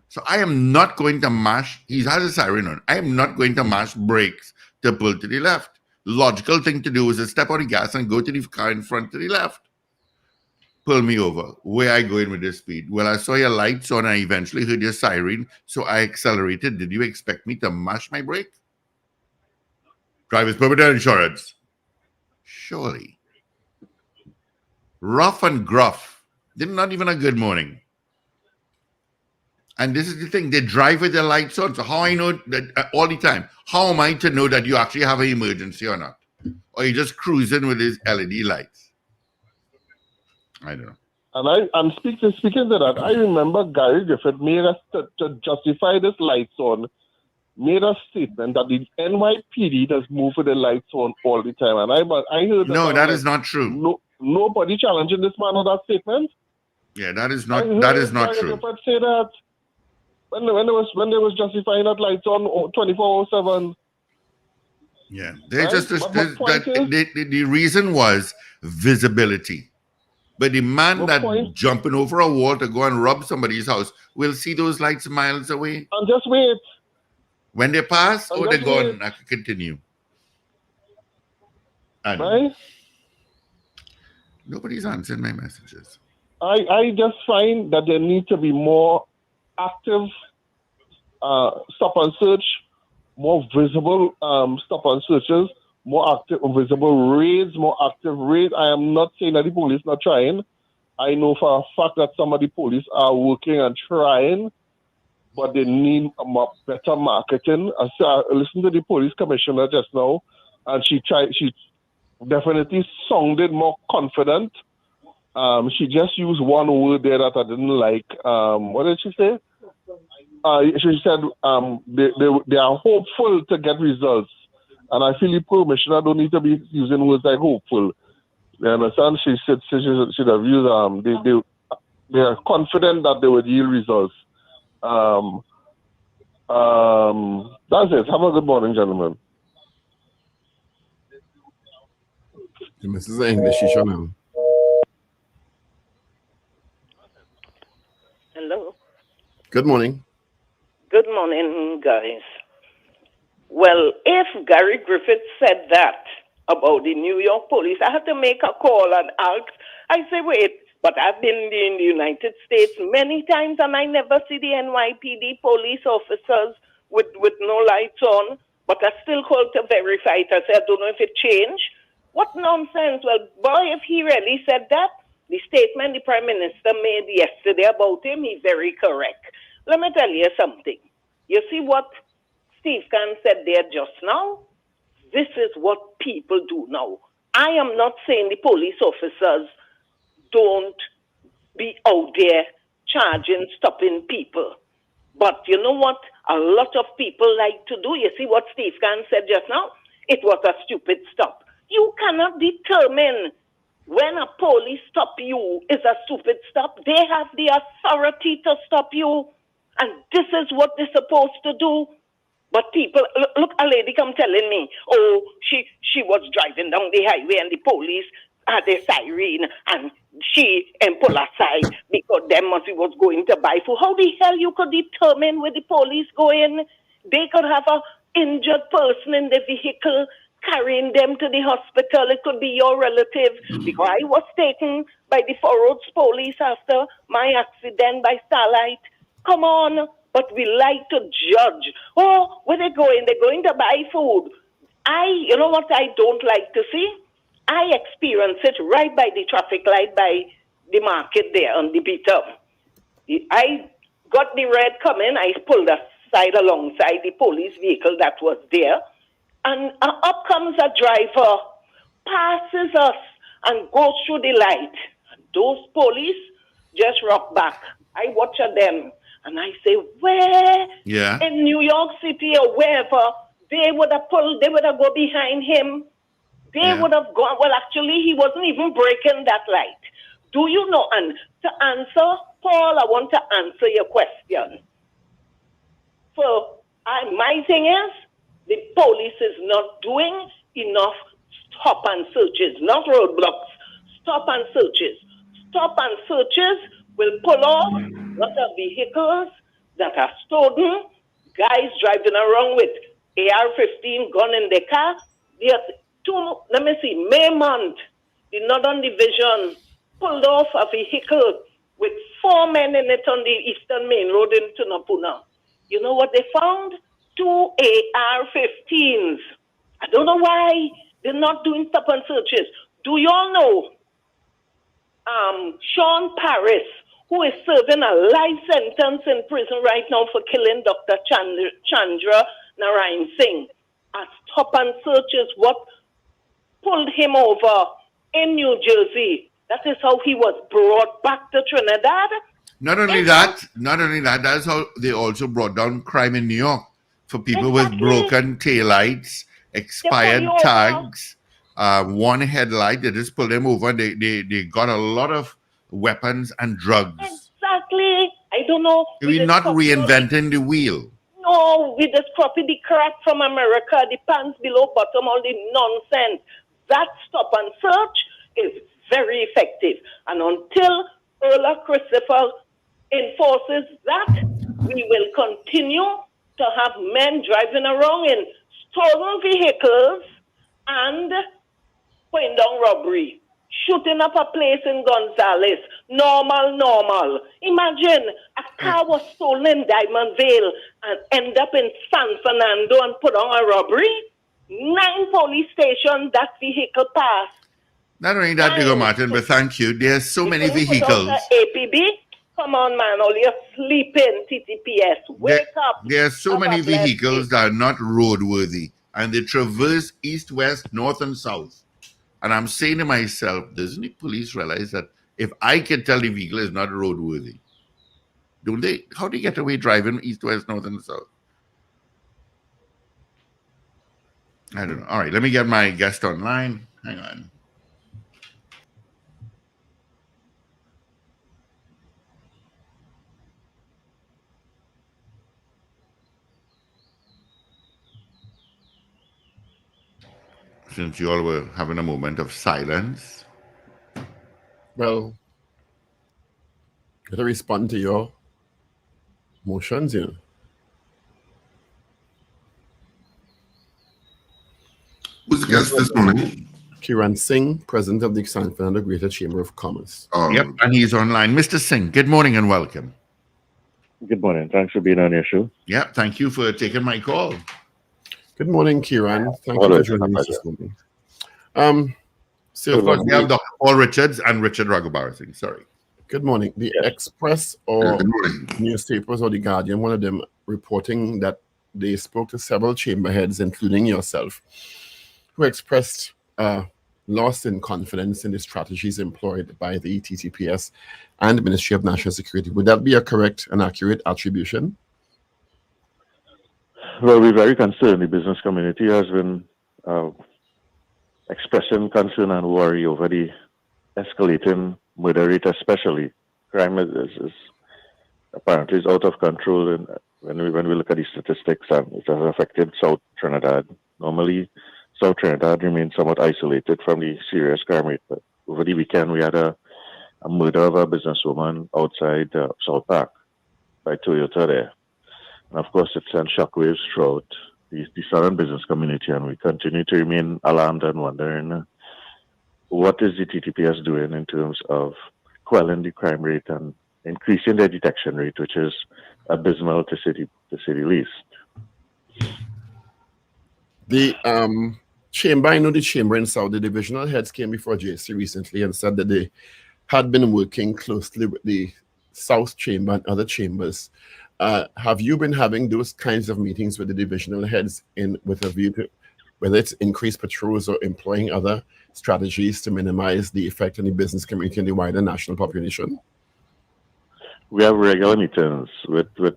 [SPEAKER 3] so I am not going to mash. He has a siren on. I am not going to mash brakes to pull to the left. Logical thing to do is to step on the gas and go to the car in front to the left. Pull me over. Where I going with this speed? Well, I saw your lights on. I eventually heard your siren, so I accelerated. Did you expect me to mash my brake? Driver's permit and insurance. Surely. Rough and gruff. They're not even a good morning. And this is the thing. They drive with their lights on. So how I know that all the time? How am I to know that you actually have an emergency or not? Or you're just cruising with his LED lights? I don't know.
[SPEAKER 13] And speaking to that, I remember Gary Griffith made us to justify this lights on, made a statement that the NYPD does move with the lights on all the time. And I heard
[SPEAKER 3] that is not true.
[SPEAKER 13] Nobody challenging this man on that statement.
[SPEAKER 3] Yeah, that is not true.
[SPEAKER 13] Griffith say that when they was justifying that lights on 24/7.
[SPEAKER 3] Yeah, the reason was visibility. But the man jumping over a wall to go and rob somebody's house will see those lights miles away.
[SPEAKER 13] And just wait.
[SPEAKER 3] When they pass, they're gone. I can continue.
[SPEAKER 13] Right?
[SPEAKER 3] Nobody's answering my messages.
[SPEAKER 13] I just find that there need to be more active stop and search, more visible stop and searches, more active, visible raids, more active raids. I am not saying that the police not trying. I know for a fact that some of the police are working and trying, but they need better marketing. I listened to the police commissioner just now, and she definitely sounded more confident. She just used one word there that I didn't like. What did she say? She said they are hopeful to get results. And I feel the commissioner don't need to be using words like hopeful. You understand? She should have used they are confident that they would yield results. That's it. Have a good morning, gentlemen.
[SPEAKER 2] Mrs. English, you know.
[SPEAKER 14] Hello.
[SPEAKER 2] Good morning.
[SPEAKER 14] Good morning, guys. Well, if Gary Griffith said that about the New York police, I had to make a call and ask. I say, wait, but I've been in the United States many times and I never see the NYPD police officers with no lights on, but I still called to verify it. I said, I don't know if it changed. What nonsense. Well, boy, if he really said that, the statement the Prime Minister made yesterday about him, he's very correct. Let me tell you something. You see what Steve Khan said there just now? This is what people do now. I am not saying the police officers don't be out there charging, stopping people. But you know what a lot of people like to do? You see what Steve Khan said just now? It was a stupid stop. You cannot determine when a police stop you is a stupid stop. They have the authority to stop you. And this is what they're supposed to do. But people, look, a lady come telling me, oh, she was driving down the highway and the police had a siren and she pull aside because them must was going to buy food. How the hell you could determine where the police going? They could have a injured person in the vehicle carrying them to the hospital. It could be your relative. Because I was taken by the Four Roads police after my accident by Starlight. Come on. But we like to judge. Oh, where they going? They're going to buy food. You know what I don't like to see? I experience it right by the traffic light by the market there on the beat-up. I got the red coming. I pulled aside alongside the police vehicle that was there. And up comes a driver, passes us and goes through the light. Those police just rock back. I watch them. And I say, where in New York City or wherever, they would have go behind him. They would have gone. Well, actually, he wasn't even breaking that light. Do you know? And to answer, Paul, I want to answer your question. So my thing is, the police is not doing enough stop and searches, not roadblocks. Stop and searches. Stop and searches will pull off lot of vehicles that are stolen, guys driving around with AR-15 gun in the car. May month, the Northern Division pulled off a vehicle with 4 men in it on the Eastern Main Road in Tunapuna. You know what they found? 2 AR-15s. I don't know why they're not doing stop and searches. Do you all know Sean Paris, who is serving a life sentence in prison right now for killing Dr. Chandra Narayan Singh? A stop and search is what pulled him over in New Jersey. That is how he was brought back to Trinidad.
[SPEAKER 3] Not only that, that's how they also brought down crime in New York for people with broken taillights, expired tags, one headlight. They just pulled them over. They got a lot of weapons and drugs.
[SPEAKER 14] Exactly. I don't know.
[SPEAKER 3] We're not reinventing the wheel.
[SPEAKER 14] No, we just copy the crack from America, the pants below bottom, all the nonsense. That stop and search is very effective. And until Earl Christopher enforces that, we will continue to have men driving around in stolen vehicles and putting down robbery, shooting up a place in Gonzales. Normal. Imagine a car was stolen in Diamond Vale and end up in San Fernando and put on a robbery. 9 police stations that vehicle passed.
[SPEAKER 3] Not only that, Diego Martin, but thank you. There's so many vehicles.
[SPEAKER 14] APB, come on, man, all you're sleeping, TTPS. Wake up.
[SPEAKER 3] There are so many vehicles that are not roadworthy, and they traverse east, west, north, and south. And I'm saying to myself, doesn't the police realize that if I can tell the vehicle is not roadworthy, don't they? How do you get away driving east, west, north, and south? I don't know. All right, let me get my guest online. Hang on. Since you all were having a moment of silence.
[SPEAKER 2] Well, to respond to your motions, you know.
[SPEAKER 4] Who's the guest this morning?
[SPEAKER 2] Kiran Singh, President of the San Fernando Greater Chamber of Commerce.
[SPEAKER 3] Yep, and he's online. Mr. Singh, good morning and welcome.
[SPEAKER 15] Good morning. Thanks for being on your show.
[SPEAKER 3] Yeah, thank you for taking my call.
[SPEAKER 2] Good morning, Kiran. Thank you for joining us this morning. So
[SPEAKER 3] we have Dr. Paul Richards and Richard Ragoobarsingh. Sorry.
[SPEAKER 2] Good morning. The Express or newspapers or the Guardian, one of them reporting that they spoke to several chamber heads, including yourself, who expressed loss in confidence in the strategies employed by the TTPS and the Ministry of National Security. Would that be a correct and accurate attribution?
[SPEAKER 15] Well, we're very concerned. The business community has been expressing concern and worry over the escalating murder rate, especially. Crime is apparently out of control, and when we look at the statistics, it has affected South Trinidad. Normally, South Trinidad remains somewhat isolated from the serious crime rate, but over the weekend we had a murder of a businesswoman outside South Park by Toyota there. And of course, it sent shockwaves throughout the southern business community, and we continue to remain alarmed and wondering what is the TTPS doing in terms of quelling the crime rate and increasing their detection rate, which is abysmal to say the least.
[SPEAKER 2] The chamber, I know the chamber in South, the divisional heads came before JC recently and said that they had been working closely with the South Chamber and other chambers. Have you been having those kinds of meetings with the divisional heads with a view to whether it's increased patrols or employing other strategies to minimize the effect on the business community and the wider national population?
[SPEAKER 15] We have regular meetings with the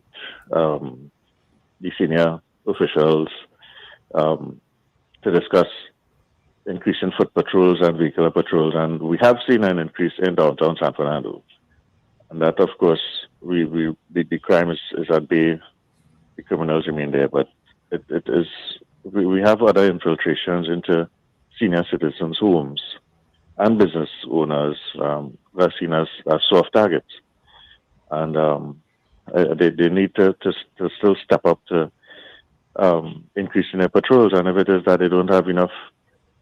[SPEAKER 15] senior officials to discuss increasing foot patrols and vehicular patrols, and we have seen an increase in downtown San Fernando. And that, of course, the crime is at bay, the criminals remain there, but we have other infiltrations into senior citizens' homes and business owners who are seen as soft targets. And they need to still step up to increasing their patrols. And if it is that they don't have enough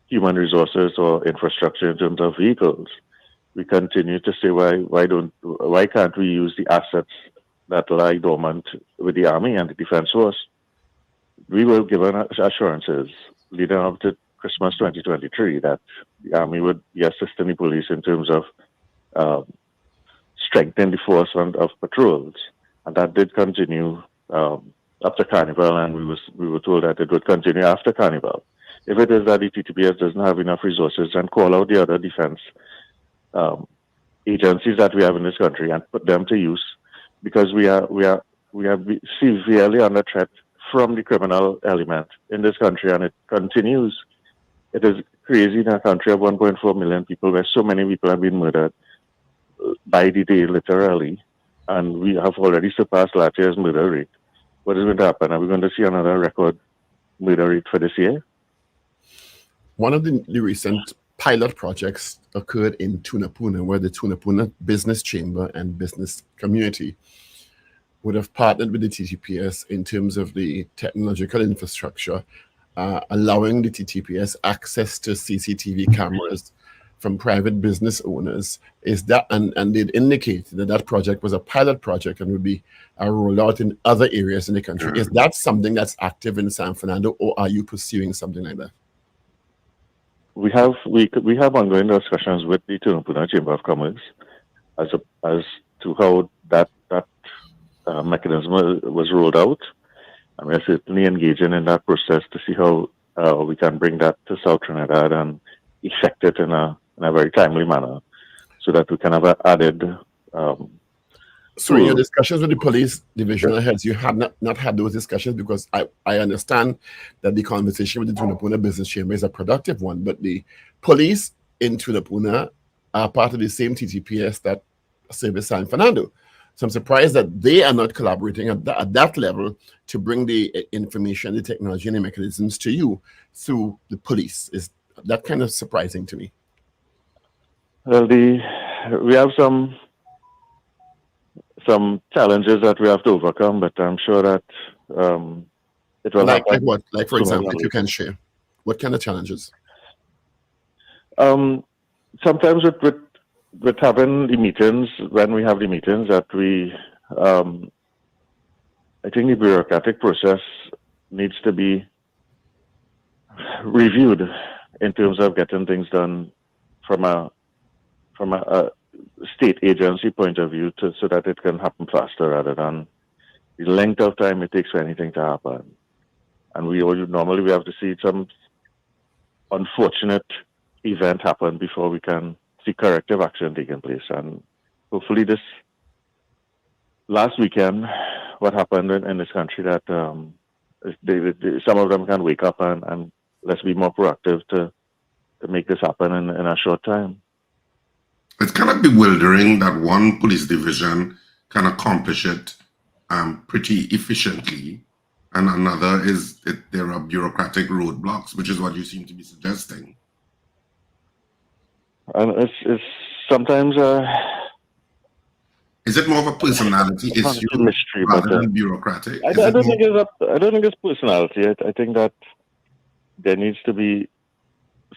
[SPEAKER 15] human resources or infrastructure in terms of vehicles. We continue to say why can't we use the assets that lie dormant with the Army and the Defense Force? We were given assurances leading up to Christmas 2023 that the Army would be assisting the police in terms of strengthening the force of patrols, and that did continue up to Carnival, and we were told that it would continue after Carnival. If it is that the TTPS doesn't have enough resources, and call out the other defense agencies that we have in this country and put them to use, because we are severely under threat from the criminal element in this country, and it continues. It is crazy in a country of 1.4 million people where so many people have been murdered by the day, literally, and we have already surpassed last year's murder rate. What is going to happen? Are we going to see another record murder rate for this year?
[SPEAKER 2] One of the recent pilot projects occurred in Tunapuna, where the Tunapuna Business Chamber and Business Community would have partnered with the TTPS in terms of the technological infrastructure, allowing the TTPS access to CCTV cameras from private business owners. Is that, and they'd indicated that project was a pilot project and would be a rollout in other areas in the country. Is that something that's active in San Fernando, or are you pursuing something like that?
[SPEAKER 15] We have ongoing discussions with the Tunapuna Chamber of Commerce as to how that mechanism was rolled out, and we're certainly engaging in that process to see how we can bring that to South Trinidad and effect it in a very timely manner, so that we can have added.
[SPEAKER 2] So in your discussions with the police divisional heads, you have not had those discussions, because I understand that the conversation with the Tunapuna Business Chamber is a productive one, but the police in Tunapuna are part of the same TTPS that service San Fernando. So I'm surprised that they are not collaborating at that level to bring the information, the technology, and the mechanisms to you through the police. Is that kind of surprising to me?
[SPEAKER 15] Well, we have some challenges that we have to overcome, but I'm sure that it will
[SPEAKER 2] like
[SPEAKER 15] happen.
[SPEAKER 2] what? Like, for example, if you can share, what kind of challenges?
[SPEAKER 15] Sometimes with having the meetings, when we have the meetings, that we, I think the bureaucratic process needs to be reviewed in terms of getting things done from a state agency point of view, so that it can happen faster rather than the length of time it takes for anything to happen. And we normally have to see some unfortunate event happen before we can see corrective action taking place. And hopefully this last weekend, what happened in this country, that some of them can wake up and let's be more proactive to make this happen in a short time.
[SPEAKER 4] It's kind of bewildering that one police division can accomplish it pretty efficiently, and another is there are bureaucratic roadblocks, which is what you seem to be suggesting.
[SPEAKER 15] And it's sometimes
[SPEAKER 4] is it more of a personality issue
[SPEAKER 15] mystery,
[SPEAKER 4] rather than bureaucratic?
[SPEAKER 15] I don't think it's personality. I think that there needs to be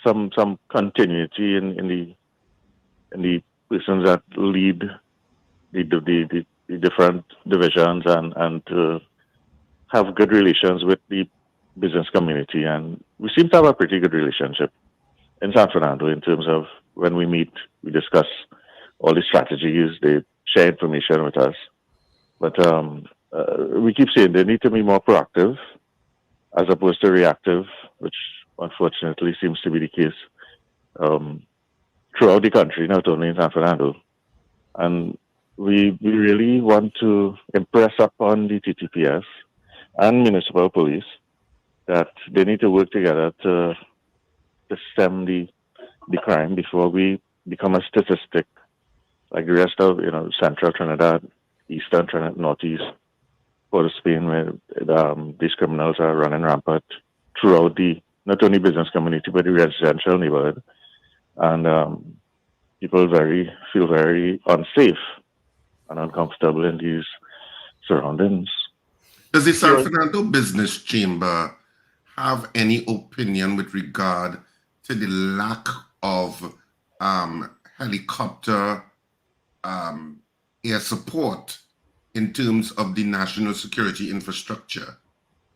[SPEAKER 15] some continuity in the persons that lead the different divisions, and to have good relations with the business community. And we seem to have a pretty good relationship in San Fernando in terms of when we meet, we discuss all the strategies, they share information with us. But we keep saying they need to be more proactive as opposed to reactive, which unfortunately seems to be the case throughout the country, not only in San Fernando. And we really want to impress upon the TTPS and municipal police that they need to work together to stem the crime before we become a statistic like the rest of Central Trinidad, Eastern Trinidad, Northeast, Port of Spain, where these criminals are running rampant throughout not only business community but the residential neighborhood, and people feel very unsafe and uncomfortable in these surroundings.
[SPEAKER 4] Does the San Fernando Business Chamber have any opinion with regard to the lack of helicopter air support in terms of the national security infrastructure,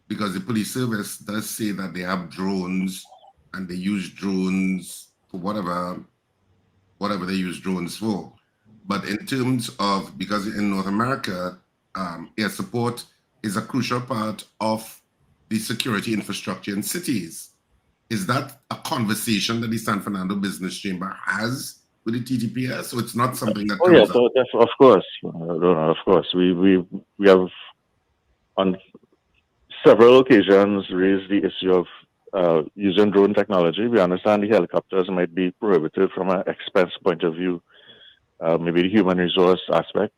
[SPEAKER 4] because the police service does say that they have drones and they use drones for whatever they use drones for. But in terms of, because in North America, air support is a crucial part of the security infrastructure in cities. Is that a conversation that the San Fernando Business Chamber has with the TTPS? So it's not something that comes up?
[SPEAKER 15] Yes, of course. Of course. We have on several occasions raised the issue of using drone technology. We understand the helicopters might be prohibitive from an expense point of view, maybe the human resource aspect.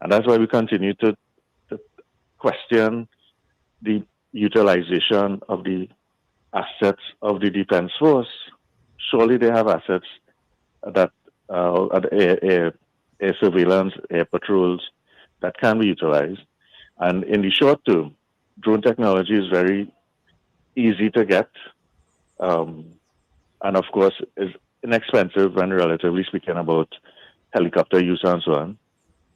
[SPEAKER 15] And that's why we continue to question the utilization of the assets of the Defense Force. Surely they have assets that air surveillance, air patrols that can be utilized. And in the short term, drone technology is very easy to get, and of course is inexpensive when relatively speaking about helicopter use and so on.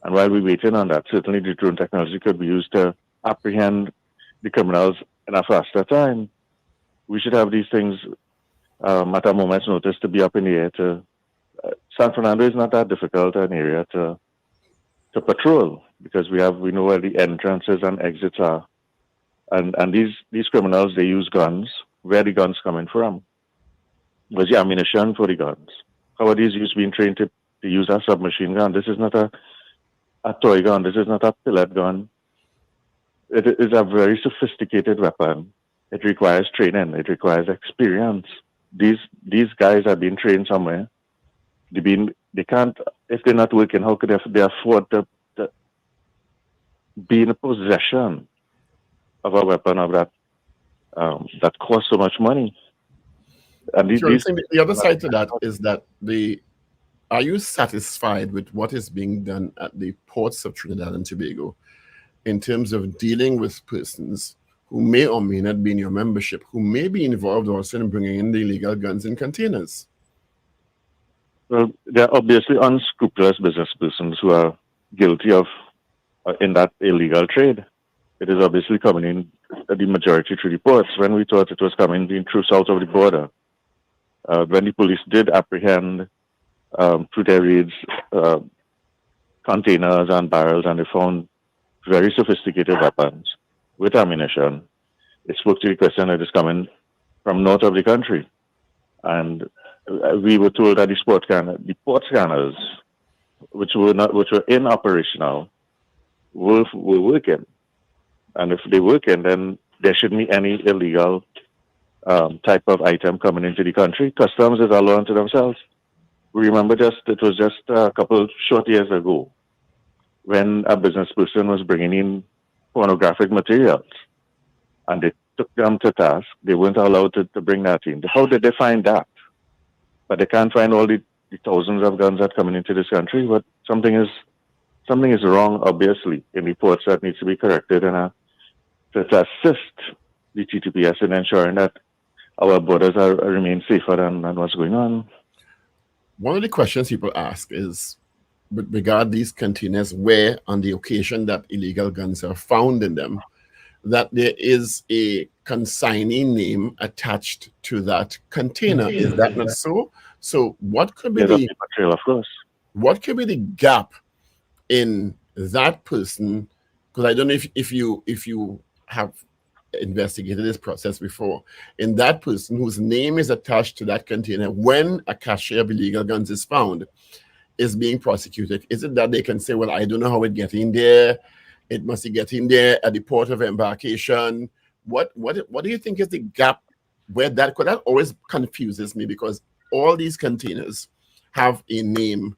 [SPEAKER 15] And while we're waiting on that, certainly the drone technology could be used to apprehend the criminals in a faster time. We should have these things at a moment's notice to be up in the air. San Fernando is not that difficult an area to patrol, because we know where the entrances and exits are. And these criminals, they use guns. Where are the guns coming from? Where's the ammunition for the guns? How are these youths being trained to use a submachine gun? This is not a toy gun. This is not a pellet gun. It is a very sophisticated weapon. It requires training. It requires experience. These guys are being trained somewhere. They can't, if they're not working, how could they afford to be in possession of a weapon of that costs so much money? And
[SPEAKER 2] the other side to that is that are you satisfied with what is being done at the ports of Trinidad and Tobago in terms of dealing with persons who may or may not be in your membership, who may be involved also in bringing in the illegal guns in containers?
[SPEAKER 15] Well, there are obviously unscrupulous business persons who are guilty of in that illegal trade. It is obviously coming in the majority through the ports. When we thought it was coming in through south of the border, when the police did apprehend through their raids containers and barrels, and they found very sophisticated weapons with ammunition, it spoke to the question that is coming from north of the country. And we were told that the port scanners, which were inoperational, were working. And if they working, then there shouldn't be any illegal type of item coming into the country. Customs is a law unto themselves. We remember it was just a couple short years ago when a business person was bringing in pornographic materials, and they took them to task. They weren't allowed to bring that in. How did they find that? But they can't find all the thousands of guns that are coming into this country. But something is wrong, obviously, in the ports that needs to be corrected, and to assist the TTPS in ensuring that our borders remain safer than what's going on.
[SPEAKER 2] One of the questions people ask is, with regard these containers, where on the occasion that illegal guns are found in them, that there is a consignee name attached to that container. Is that not so? So what could be the
[SPEAKER 15] trail, of course?
[SPEAKER 2] What could be the gap in that person? Because I don't know if you have investigated this process before. In that person whose name is attached to that container, when a cache of illegal guns is found, is being prosecuted, is it that they can say, well, I don't know how it get in there, it must be getting there at the port of embarkation? What do you think is the gap where that, because that always confuses me, because all these containers have a name,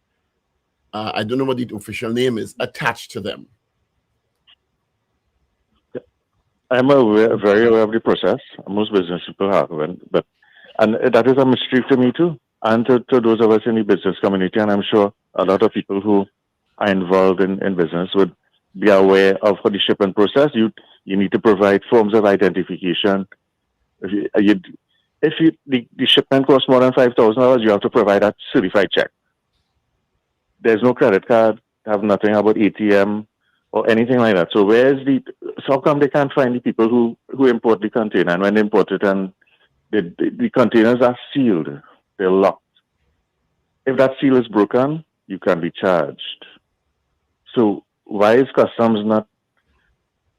[SPEAKER 2] I don't know what the official name is, attached to them.
[SPEAKER 15] I'm very aware of the process. Most business people have, and that is a mystery to me too, and to those of us in the business community. And I'm sure a lot of people who are involved in business would be aware of the shipment process. You need to provide forms of identification. if the shipment costs more than $5,000, you have to provide a certified check. There's no credit card, have nothing about ATM or anything like that. So how come they can't find the people who import the container? And when they import it and the containers are sealed, they're locked. If that seal is broken, you can be charged. So why is customs not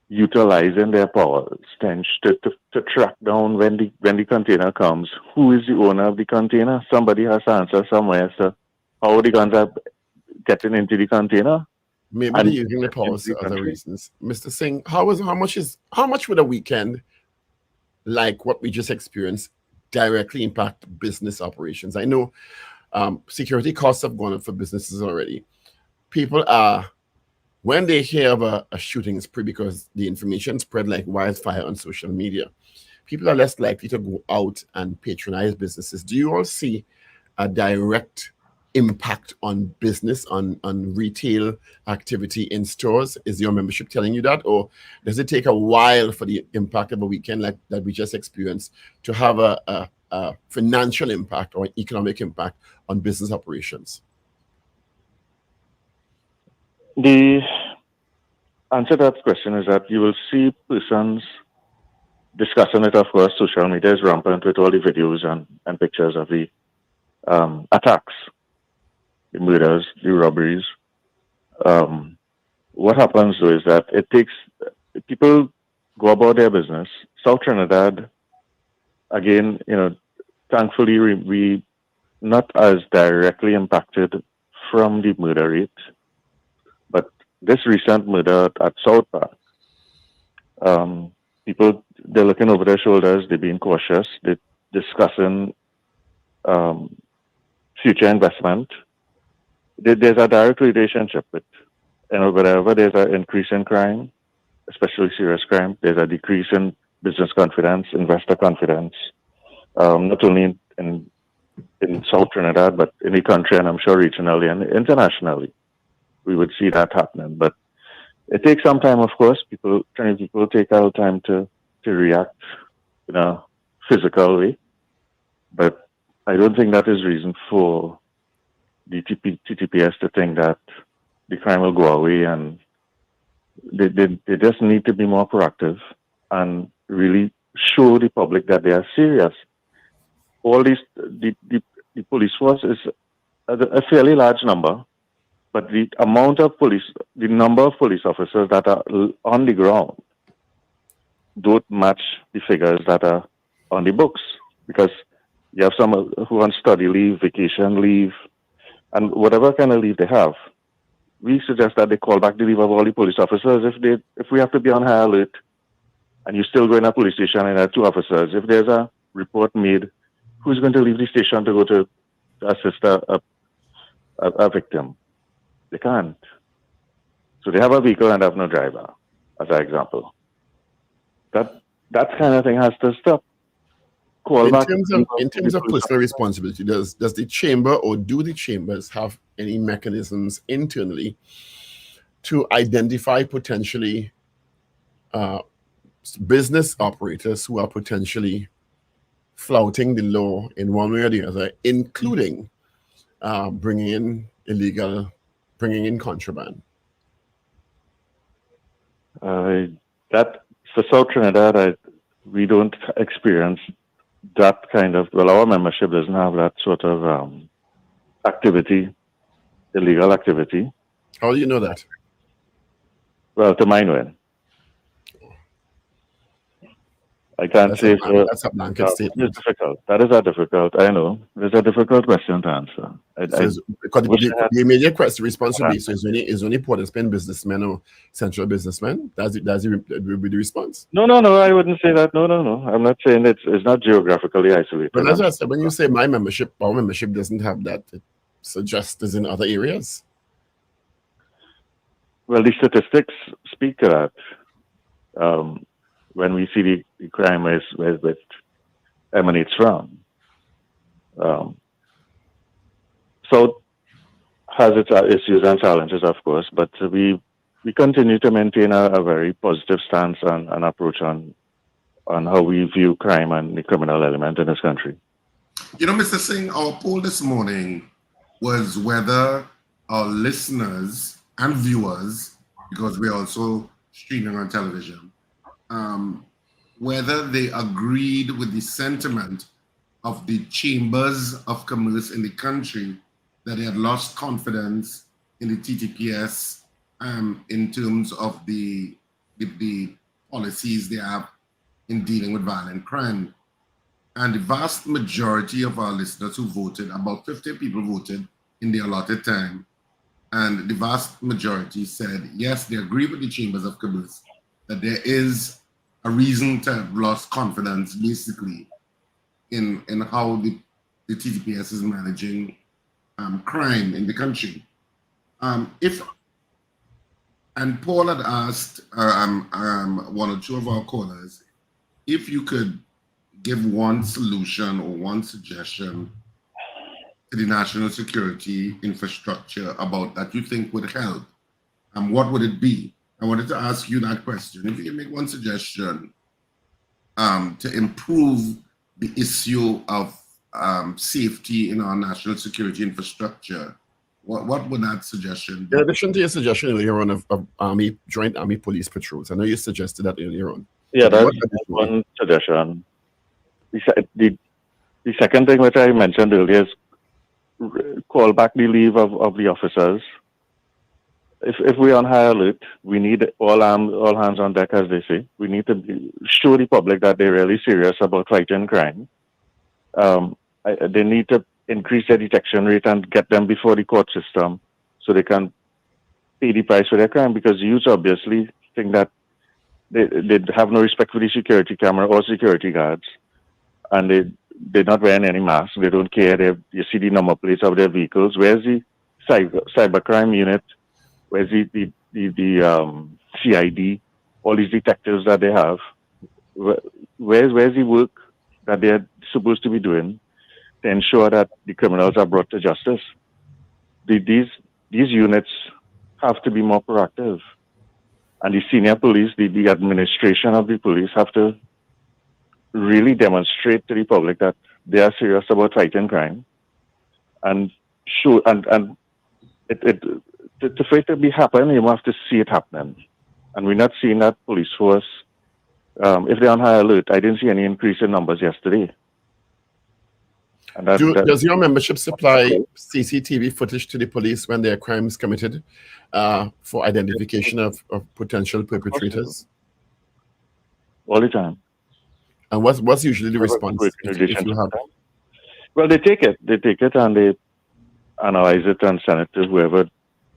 [SPEAKER 15] utilizing their powers to track down when the container comes? Who is the owner of the container? Somebody has to answer somewhere. So how the guns are getting into the container?
[SPEAKER 2] Maybe they're using the powers for other reasons. Mr. Singh, how much would a weekend like what we just experienced directly impact business operations? I know security costs have gone up for businesses already. People are, when they hear of a shooting spree, because the information spread like wildfire on social media, people are less likely to go out and patronize businesses. Do you all see a direct impact on business, on retail activity in stores? Is your membership telling you that, or does it take a while for the impact of a weekend like that we just experienced to have a financial impact or an economic impact on business operations?
[SPEAKER 15] The answer to that question is that you will see persons discussing it. Of course, social media is rampant with all the videos and pictures of the attacks, the murders, the robberies. What happens though is that it takes people go about their business. South Trinidad, again, thankfully we not as directly impacted from the murder rate, but this recent murder at South Park, people, they're looking over their shoulders, they're being cautious, they're discussing future investment. There's a direct relationship with, wherever there's an increase in crime, especially serious crime, there's a decrease in business confidence, investor confidence, not only in South Trinidad, but in the country, and I'm sure regionally and internationally, we would see that happening. But it takes some time, of course. People take a little time to react in a physical way. But I don't think that is reason for the TTPS to think that the crime will go away, and they just need to be more proactive and really show the public that they are serious. All these, the police force is a fairly large number, but the number of police officers that are on the ground don't match the figures that are on the books, because you have some who are on study leave, vacation leave, and whatever kind of leave they have. We suggest that they call back the leave of all the police officers if we have to be on high alert, and you still go in a police station and there are 2 officers. If there's a report made, who's going to leave the station to go to assist a victim? They can't. So they have a vehicle and have no driver, as an example. That kind of thing has to stop. In
[SPEAKER 2] terms of personal responsibility, does the chamber or do the chambers have any mechanisms internally to identify potentially business operators who are potentially flouting the law in one way or the other, including bringing in contraband?
[SPEAKER 15] That for South Trinidad, we don't experience that kind of, our membership doesn't have that sort of activity, illegal activity.
[SPEAKER 2] How do you know that?
[SPEAKER 15] Well, to my knowing. I can't say for...
[SPEAKER 2] That's a blanket statement.
[SPEAKER 15] It's difficult. That is difficult. I know. It's a difficult question to answer.
[SPEAKER 2] Because the immediate question responsibility is only Port of Spain businessmen or central businessmen. That's be the response.
[SPEAKER 15] No. I wouldn't say that. No. I'm not saying it's not geographically isolated.
[SPEAKER 2] But as I said, when you say our membership doesn't have that, it suggests it's in other areas.
[SPEAKER 15] Well, the statistics speak to that. When we see the crime where it emanates from. So has its issues and challenges, of course, but we continue to maintain a very positive stance and approach on on how we view crime and the criminal element in this country.
[SPEAKER 4] You know, Mr. Singh, our poll this morning was whether our listeners and viewers, because we're also streaming on television, whether they agreed with the sentiment of the chambers of commerce in the country that they had lost confidence in the TTPS in terms of the policies they have in dealing with violent crime. And the vast majority of our listeners who voted, about 50 people voted in the allotted time, and the vast majority said, yes, they agree with the chambers of commerce that there is a reason to have lost confidence, basically, in how the TTPS is managing crime in the country. And Paul had asked one or two of our callers if you could give one solution or one suggestion to the national security infrastructure about that you think would help, and what would it be? I wanted to ask you that question. If you can make one suggestion to improve the issue of safety in our national security infrastructure, what would that suggestion be?
[SPEAKER 2] In addition to your suggestion earlier on of joint army police patrols, I know you suggested that earlier on.
[SPEAKER 15] Yeah, that's one suggestion. The second thing which I mentioned earlier is call back the leave of the officers. If we're on high alert, we need all hands on deck, as they say. We need to show the public that they're really serious about fighting crime. They need to increase their detection rate and get them before the court system so they can pay the price for their crime, because youths obviously think that they have no respect for the security camera or security guards, and they're not wearing any masks. They don't care. You see the number plates of their vehicles. Where's the cybercrime unit? Where's the CID? All these detectives that they have. Where's the work that they're supposed to be doing to ensure that the criminals are brought to justice? These units have to be more proactive, and the senior police, the administration of the police, have to really demonstrate to the public that they are serious about fighting crime, and show and for it to be happening, you have to see it happening, and we're not seeing that police force. If they're on high alert, I didn't see any increase in numbers yesterday. And
[SPEAKER 2] does your membership supply CCTV footage to the police when there are crimes committed for identification of potential perpetrators?
[SPEAKER 15] All the time.
[SPEAKER 2] And what's usually the response if you have?
[SPEAKER 15] Well, they take it and they analyze it and send it to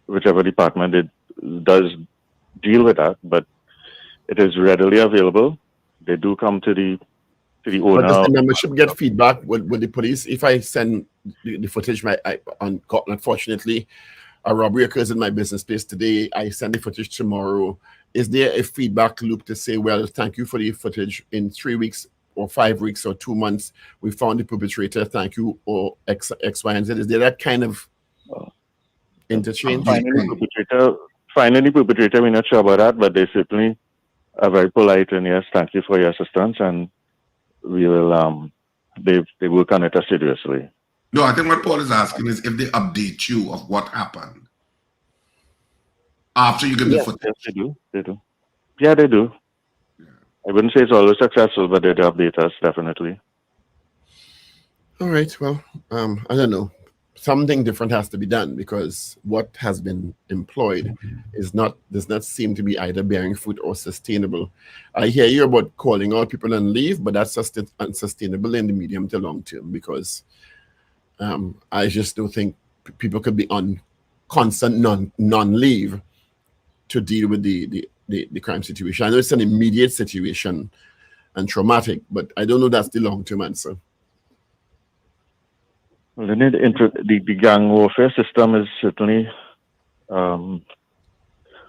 [SPEAKER 15] whichever department does deal with that. But it is readily available. They do come to the owner.
[SPEAKER 2] But does the membership get feedback with the police? If I send the footage, unfortunately, a robbery occurs in my business place today, I send the footage tomorrow. Is there a feedback loop to say, well, thank you for the footage, in 3 weeks or 5 weeks or 2 months, we found the perpetrator, thank you, or X, Y, and Z? Is there that kind of interchange?
[SPEAKER 15] Finding the perpetrator, we're not sure about that, but they certainly are very polite and yes, thank you for your assistance, and we will, they work on it assiduously.
[SPEAKER 4] No, I think what Paul is asking is if they update you of what happened after you get the footage.
[SPEAKER 15] Yes, they do. Yeah, they do. Yeah. I wouldn't say it's always successful, but they do update us, definitely.
[SPEAKER 2] All right, well, I don't know. Something different has to be done, because what has been employed does not seem to be either bearing fruit or sustainable. I hear you about calling out people on leave, but that's just unsustainable in the medium to long term, because I just don't think people could be on constant non-leave to deal with the crime situation. I know it's an immediate situation and traumatic, but I don't know that's the long-term answer.
[SPEAKER 15] Well, the gang warfare system is certainly out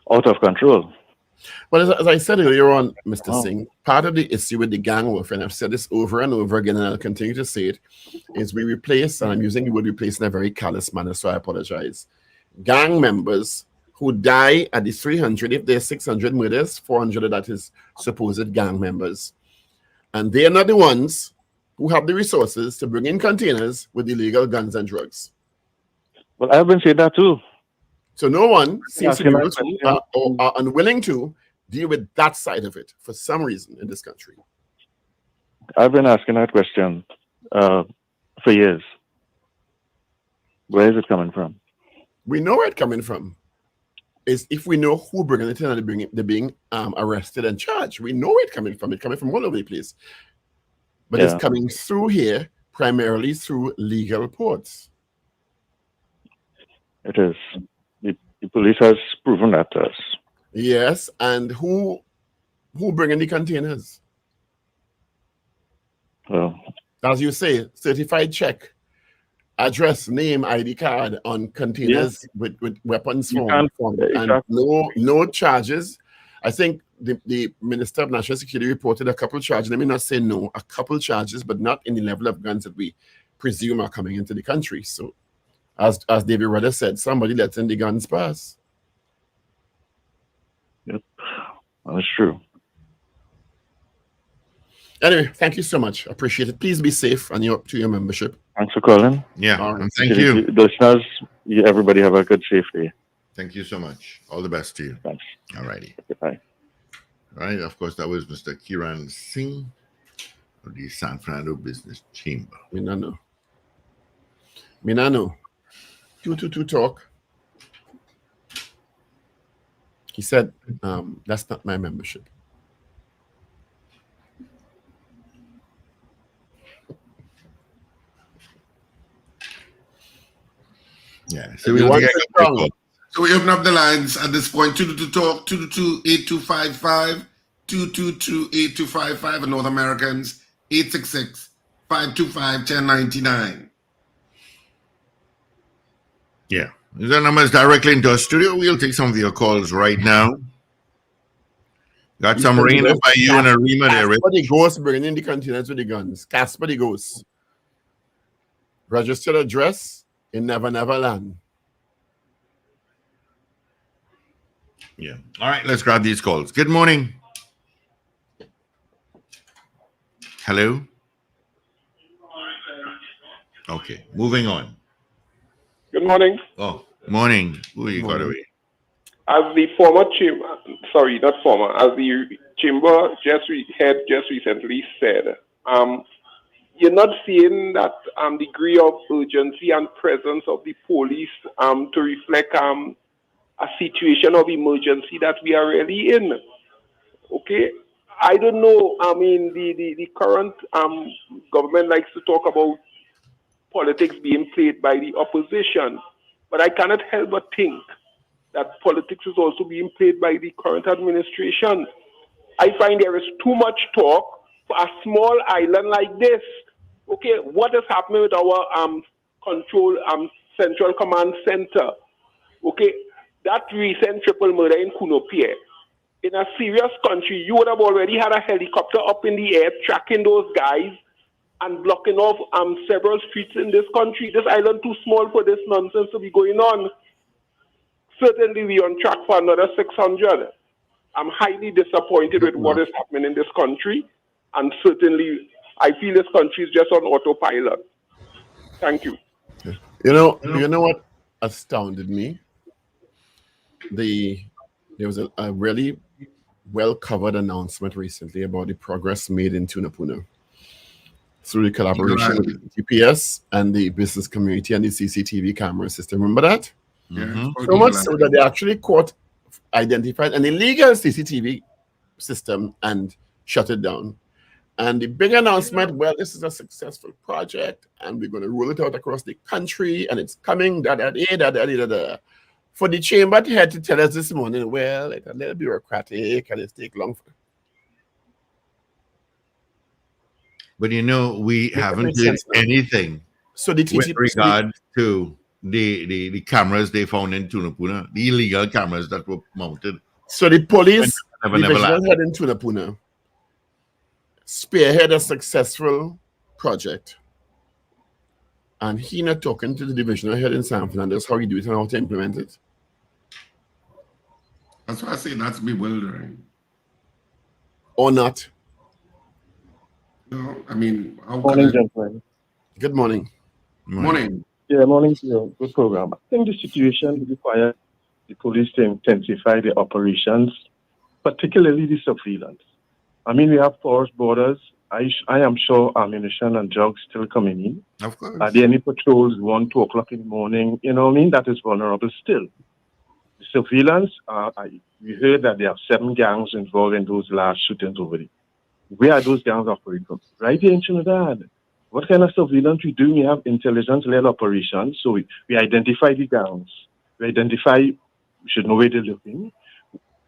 [SPEAKER 15] of control.
[SPEAKER 2] Well, as I said earlier on, Mr. Singh, part of the issue with the gang warfare, and I've said this over and over again, and I'll continue to say it, is we replace, and I'm using the word replace in a very callous manner, so I apologize, gang members who die at the 300, if there's 600 murders, 400 of that is supposed gang members. And they are not the ones who have the resources to bring in containers with illegal guns and drugs.
[SPEAKER 15] Well, I've been saying that too.
[SPEAKER 2] So no one seems to be able
[SPEAKER 15] Asking
[SPEAKER 2] to or are unwilling to deal with that side of it for some reason in this country.
[SPEAKER 15] I've been asking that question for years. Where is it coming from?
[SPEAKER 2] We know where it's coming from. Is if we know who bringing it in and they're being arrested and charged. We know where it's coming from. It's coming from all over the place. But it's coming through here primarily through legal ports.
[SPEAKER 15] It is. The police has proven that to us.
[SPEAKER 2] Yes, and who bringing the containers?
[SPEAKER 15] Well,
[SPEAKER 2] as you say, certified check, address, name, ID card on containers with weapons form, and no charges. I think the Minister of National Security reported a couple of charges. Let me not say no, a couple of charges, but not in the level of guns that we presume are coming into the country. So, as David Rudder said, somebody letting the guns pass.
[SPEAKER 15] Yep, that's true.
[SPEAKER 2] Anyway, thank you so much. Appreciate it. Please be safe and you're up to your membership.
[SPEAKER 15] Thanks for calling.
[SPEAKER 3] Yeah, and thank you.
[SPEAKER 15] The listeners, everybody have a good, safe day.
[SPEAKER 3] Thank you so much. All the best to you.
[SPEAKER 15] Thanks.
[SPEAKER 3] All righty.
[SPEAKER 15] Bye.
[SPEAKER 3] Right, of course, that was Mr. Kiran Singh of the San Fernando Business Chamber.
[SPEAKER 2] Minano. 222 talk. He said, that's not my membership.
[SPEAKER 3] Yeah.
[SPEAKER 4] So we open up the lines at this point. 222 talk, 222-8255, 222-8255, and North Americans, 866-525-1099.
[SPEAKER 3] Yeah. These are numbers directly into our studio. We'll take some of your calls right now. Got some rain up by you and Arima there, Rich.
[SPEAKER 2] Casper the Ghost bringing in the containers with the guns. Casper the Ghost. Registered address in Never Never Land.
[SPEAKER 3] Yeah. All right, let's grab these calls. Good morning. Hello? Okay, moving on.
[SPEAKER 13] Good morning.
[SPEAKER 3] Oh, morning. Who you got away?
[SPEAKER 13] As the former chamber, sorry, not former, as the chamber head just recently said, you're not seeing that degree of urgency and presence of the police to reflect a situation of emergency that we are really in. Okay, I don't know. I mean, the current government likes to talk about politics being played by the opposition, but I cannot help but think that politics is also being played by the current administration. I find there is too much talk for a small island like this. Okay, what is happening with our control central command center? Okay, that recent triple murder in Kunopie. In a serious country, you would have already had a helicopter up in the air tracking those guys and blocking off several streets in this country. This island too small for this nonsense to be going on. Certainly, we're on track for another 600. I'm highly disappointed with what is happening in this country, and certainly, I feel this country is just on autopilot. Thank you.
[SPEAKER 2] You know what astounded me? There was a really well-covered announcement recently about the progress made in Tunapuna through the collaboration with the GPS and the business community and the CCTV camera system. Remember that?
[SPEAKER 4] Yeah,
[SPEAKER 2] So much so that they actually identified an illegal CCTV system and shut it down. And the big announcement, well, this is a successful project and we're going to roll it out across the country and it's coming, For the chamber head to tell us this morning, well, it's a little bureaucratic and it's take long.
[SPEAKER 3] But we haven't did anything with regard to the cameras they found in Tunapuna, the illegal cameras that were mounted.
[SPEAKER 2] So the police,
[SPEAKER 3] never
[SPEAKER 2] head in Tunapuna, spearhead a successful project. And he not talking to the divisional head in San Fernando how he do it and how to implement it.
[SPEAKER 4] That's why I say that's bewildering.
[SPEAKER 2] Or not.
[SPEAKER 4] No, I mean, how can
[SPEAKER 7] Morning,
[SPEAKER 4] I?
[SPEAKER 7] gentlemen.
[SPEAKER 2] Good morning.
[SPEAKER 4] Morning.
[SPEAKER 7] Yeah, morning to you. Good program. I think the situation requires the police to intensify the operations, particularly the surveillance. I mean, we have porous borders. I am sure ammunition and drugs still coming in.
[SPEAKER 3] Of course.
[SPEAKER 7] Are there any patrols 1, 2 o'clock in the morning? You know what I mean? That is vulnerable still. The surveillance, we heard that there are 7 gangs involved in those last shootings over there. Where are those gangs operating from? Right here in Trinidad. What kind of surveillance we do? We have intelligence-led operations. So we identify the gangs. We should know where they're looking.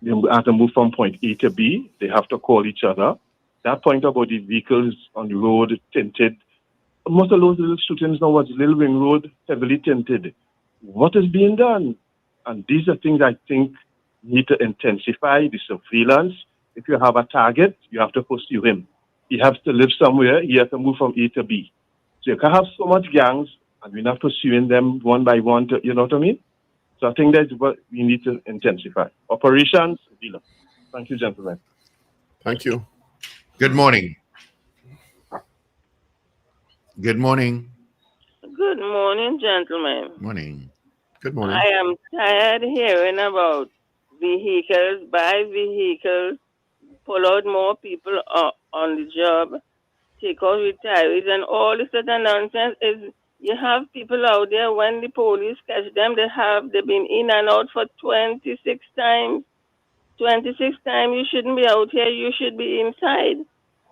[SPEAKER 7] They have to move from point A to B. They have to call each other. That point about the vehicles on the road tinted. Most of those little shootings now was Little Ring Road, heavily tinted. What is being done? And these are things I think need to intensify the surveillance. If you have a target, you have to pursue him. He has to live somewhere. He has to move from A to B. So you can have so much gangs, and we're not pursuing them one by one. You know what I mean? So I think that's what we need to intensify. Operations, surveillance. Thank you, gentlemen.
[SPEAKER 2] Thank you.
[SPEAKER 3] Good morning. Good morning.
[SPEAKER 5] Good morning, gentlemen.
[SPEAKER 3] Morning.
[SPEAKER 2] Good morning.
[SPEAKER 5] I am tired hearing about vehicles, buy vehicles, pull out more people on the job, take out retirees, and all this other nonsense. Is you have people out there when the police catch them, they've been in and out for 26 times. 26 times. You shouldn't be out here. You should be inside.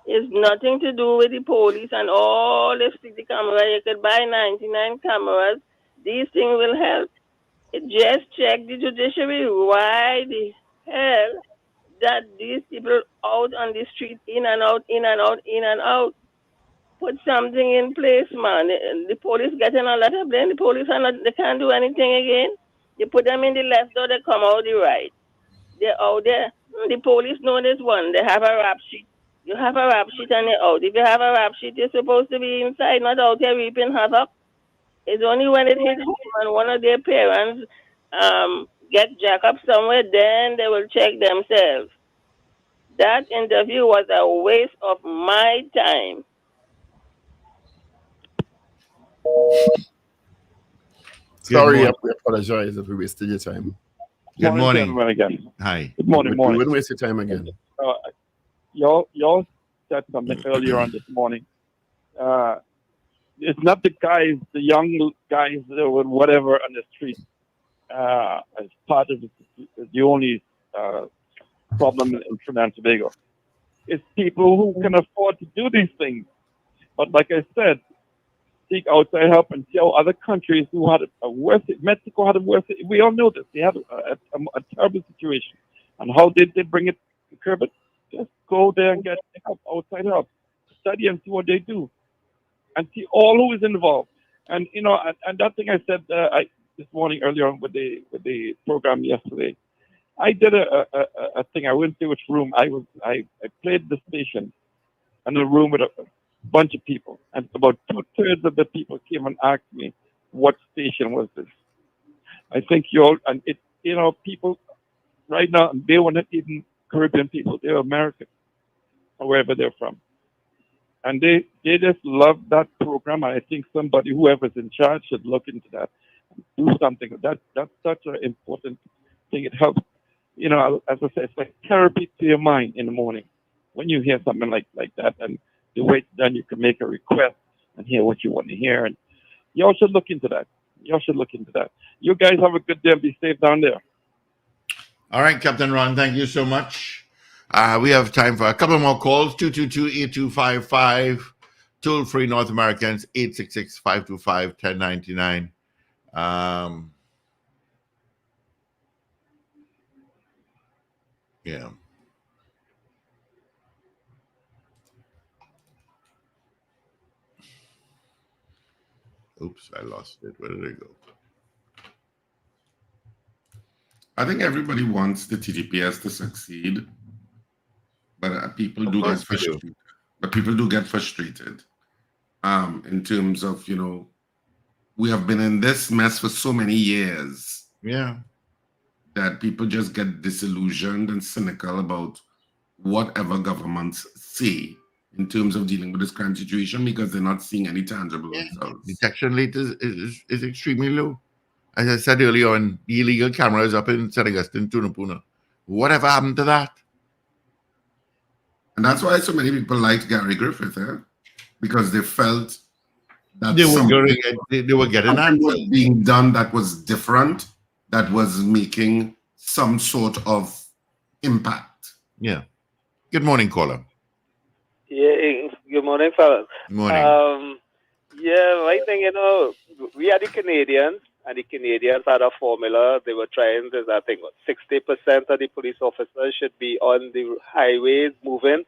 [SPEAKER 5] It's nothing to do with the police and all the city camera. You could buy 99 cameras. These things will help. Just check the judiciary. Why the hell that these people out on the street, in and out, in and out, in and out? Put something in place, man. The police getting a lot of blame. The police they can't do anything again. You put them in the left door, they come out the right. They're out there. The police know this one. They have a rap sheet. You have a rap sheet and you're out. If you have a rap sheet, you're supposed to be inside, not out there reaping havoc. It's only when it hits home and one of their parents get jacked up somewhere, then they will check themselves. That interview was a waste of my time.
[SPEAKER 2] Sorry,
[SPEAKER 3] morning.
[SPEAKER 2] we apologize if we wasted your time.
[SPEAKER 3] Good morning.
[SPEAKER 7] Gentlemen, again.
[SPEAKER 3] Hi.
[SPEAKER 7] Good morning,
[SPEAKER 2] We
[SPEAKER 7] morning.
[SPEAKER 2] wouldn't waste your time again.
[SPEAKER 7] Y'all said something earlier on this morning. It's not the guys, the young guys with whatever on the street as part of the only problem in Trinidad and Tobago. It's people who can afford to do these things. But like I said, seek outside help and see how other countries who had a worse, Mexico had a worse, we all know this. They had a terrible situation. And how did they bring it to curb it? Just go there and get help, outside help. Study and see what they do. And see all who is involved. And, you know, and that thing I said this morning earlier on with the program yesterday, I did a thing. I wouldn't say which room. I played the station in a room with a bunch of people, and about 2/3 of the people came and asked me, "What station was this?" I think people right now, they were not even Caribbean people; they were American, or wherever they're from, and they just love that program. And I think somebody, whoever's in charge, should look into that, do something. That's such an important thing. It helps. You know, as I said, it's like therapy to your mind in the morning when you hear something like that, and the way it's done, you can make a request and hear what you want to hear. And y'all should look into that. You guys have a good day and be safe down there.
[SPEAKER 3] All right, Captain Ron, thank you so much. We have time for a couple more calls. 222-8255. Toll free North Americans, 866-525-1099. Yeah. Oops, I lost it. Where did it go?
[SPEAKER 4] I think everybody wants the TTPS to succeed, but people do get frustrated. But people do get frustrated in terms of, you know, we have been in this mess for so many years.
[SPEAKER 3] Yeah.
[SPEAKER 4] That people just get disillusioned and cynical about whatever governments say. in terms of dealing with this crime situation because they're not seeing any tangible results.
[SPEAKER 3] Detection rate is extremely low. As I said earlier on, the illegal cameras up in St. Augustine, Tunapuna. Whatever happened to that?
[SPEAKER 4] And that's why so many people liked Gary Griffith, because they felt that
[SPEAKER 3] They were
[SPEAKER 4] something
[SPEAKER 3] getting
[SPEAKER 4] was being done that was different, that was making some sort of impact.
[SPEAKER 3] Yeah. Good morning, caller.
[SPEAKER 16] Yeah, good morning, fellas.
[SPEAKER 3] Morning.
[SPEAKER 16] I think, we are the Canadians, and the Canadians had a formula. They were trying to, I think, 60% of the police officers should be on the highways moving.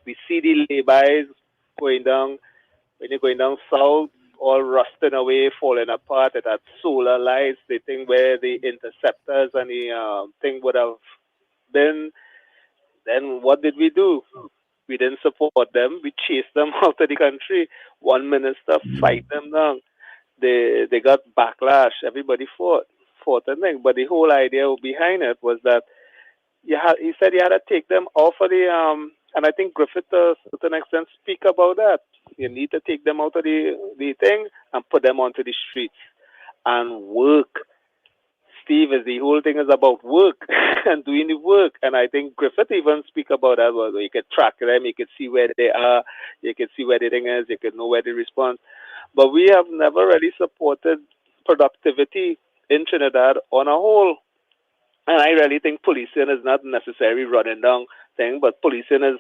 [SPEAKER 16] We see the laybys going down, when you're going down south, all rusting away, falling apart. It had solar lights. They think where the interceptors and the thing would have been. Then what did we do? We didn't support them. We chased them out of the country. One minister fight them down. They got backlash. Everybody fought and thing. But the whole idea behind it was that he said you had to take them off of the and I think Griffith to a certain extent speak about that. You need to take them out of the thing and put them onto the streets and work. Steve, is the whole thing is about work and doing the work. And I think Griffith even speak about that. Well, you could track them, you could see where they are, you could see where the thing is, you could know where they respond. But we have never really supported productivity in Trinidad on a whole. And I really think policing is not necessarily running down thing, but policing is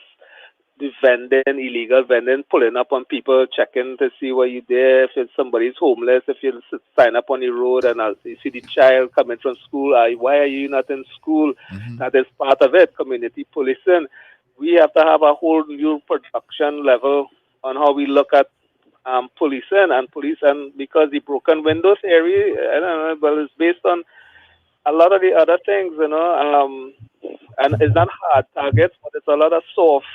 [SPEAKER 16] the vending, illegal vending, pulling up on people, checking to see where you're there. If somebody's homeless, if you sign up on the road and you see the child coming from school, why are you not in school? That is part of it, community policing. We have to have a whole new production level on how we look at policing and police, and because the broken windows area, I don't know, but it's based on a lot of the other things, and it's not hard targets, but it's a lot of soft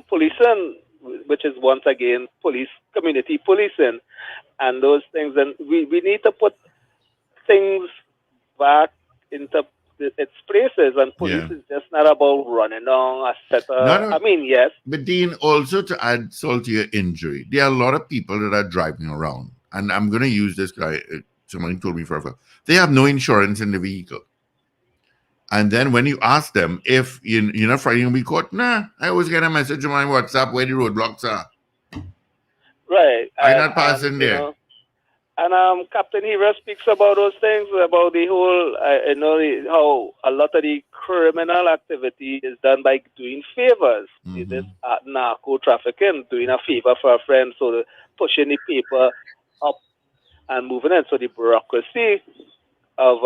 [SPEAKER 16] policing, which is once again community policing, and those things. And we need to put things back into its places, and police is just not about running down, etc. I mean, yes.
[SPEAKER 3] But Dean, also to add salt to your injury, there are a lot of people that are driving around, and I'm going to use this guy, someone told me forever, they have no insurance in the vehicle. And then when you ask them if you're not afraid you'll be caught, I always get a message on my WhatsApp where the roadblocks are.
[SPEAKER 16] Right.
[SPEAKER 3] I'm not passing there.
[SPEAKER 16] And Captain Hero speaks about those things, about the whole, how a lot of the criminal activity is done by doing favors. This narco trafficking, doing a favor for a friend, so pushing the paper up and moving it. So the bureaucracy of,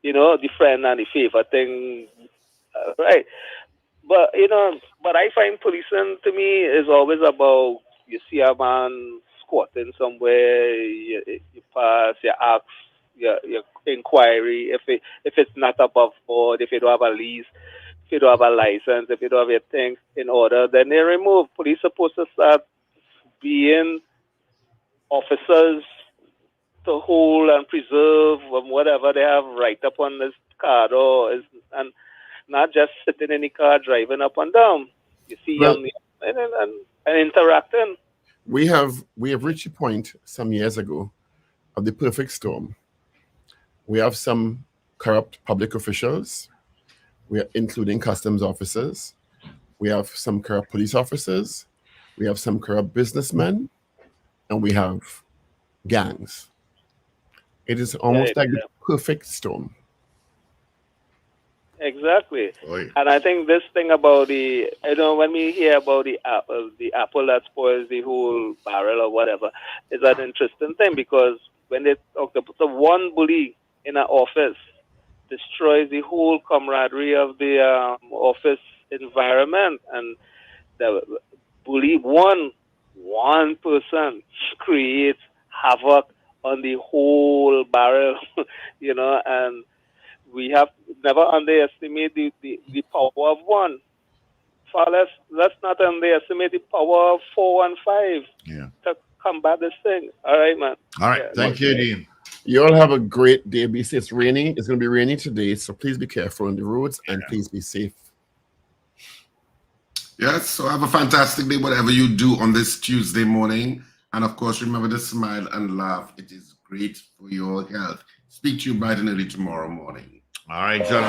[SPEAKER 16] the friend and the favor thing, right? But, but I find policing to me is always about, you see a man squatting somewhere, you pass, you ask, your inquiry, if it's not above board, if you don't have a lease, if you don't have a license, if you don't have your things in order, then they remove. Police are supposed to start being officers to hold and preserve whatever they have right up on this car, and not just sitting in the car driving up and down. You see, and interacting.
[SPEAKER 2] We have reached a point some years ago of the perfect storm. We have some corrupt public officials, including customs officers. We have some corrupt police officers. We have some corrupt businessmen, and we have gangs. It is almost like the perfect storm.
[SPEAKER 16] Exactly. And I think this thing about when we hear about the apple that spoils the whole barrel or whatever, is an interesting thing, because when they talk about the one bully in an office destroys the whole camaraderie of the office environment, and the bully one person creates havoc on the whole barrel, and we have never underestimate the power of one. Let's not underestimate the power of 4 and 5 to combat this thing. All right, man.
[SPEAKER 3] All right. Thank you, Dean.
[SPEAKER 2] You all have a great day. It's raining. It's going to be rainy today, so please be careful on the roads and please be safe.
[SPEAKER 4] Yes, so have a fantastic day, whatever you do on this Tuesday morning. And of course, remember to smile and laugh. It is great for your health. Speak to you bright and early tomorrow morning.
[SPEAKER 3] All right, John.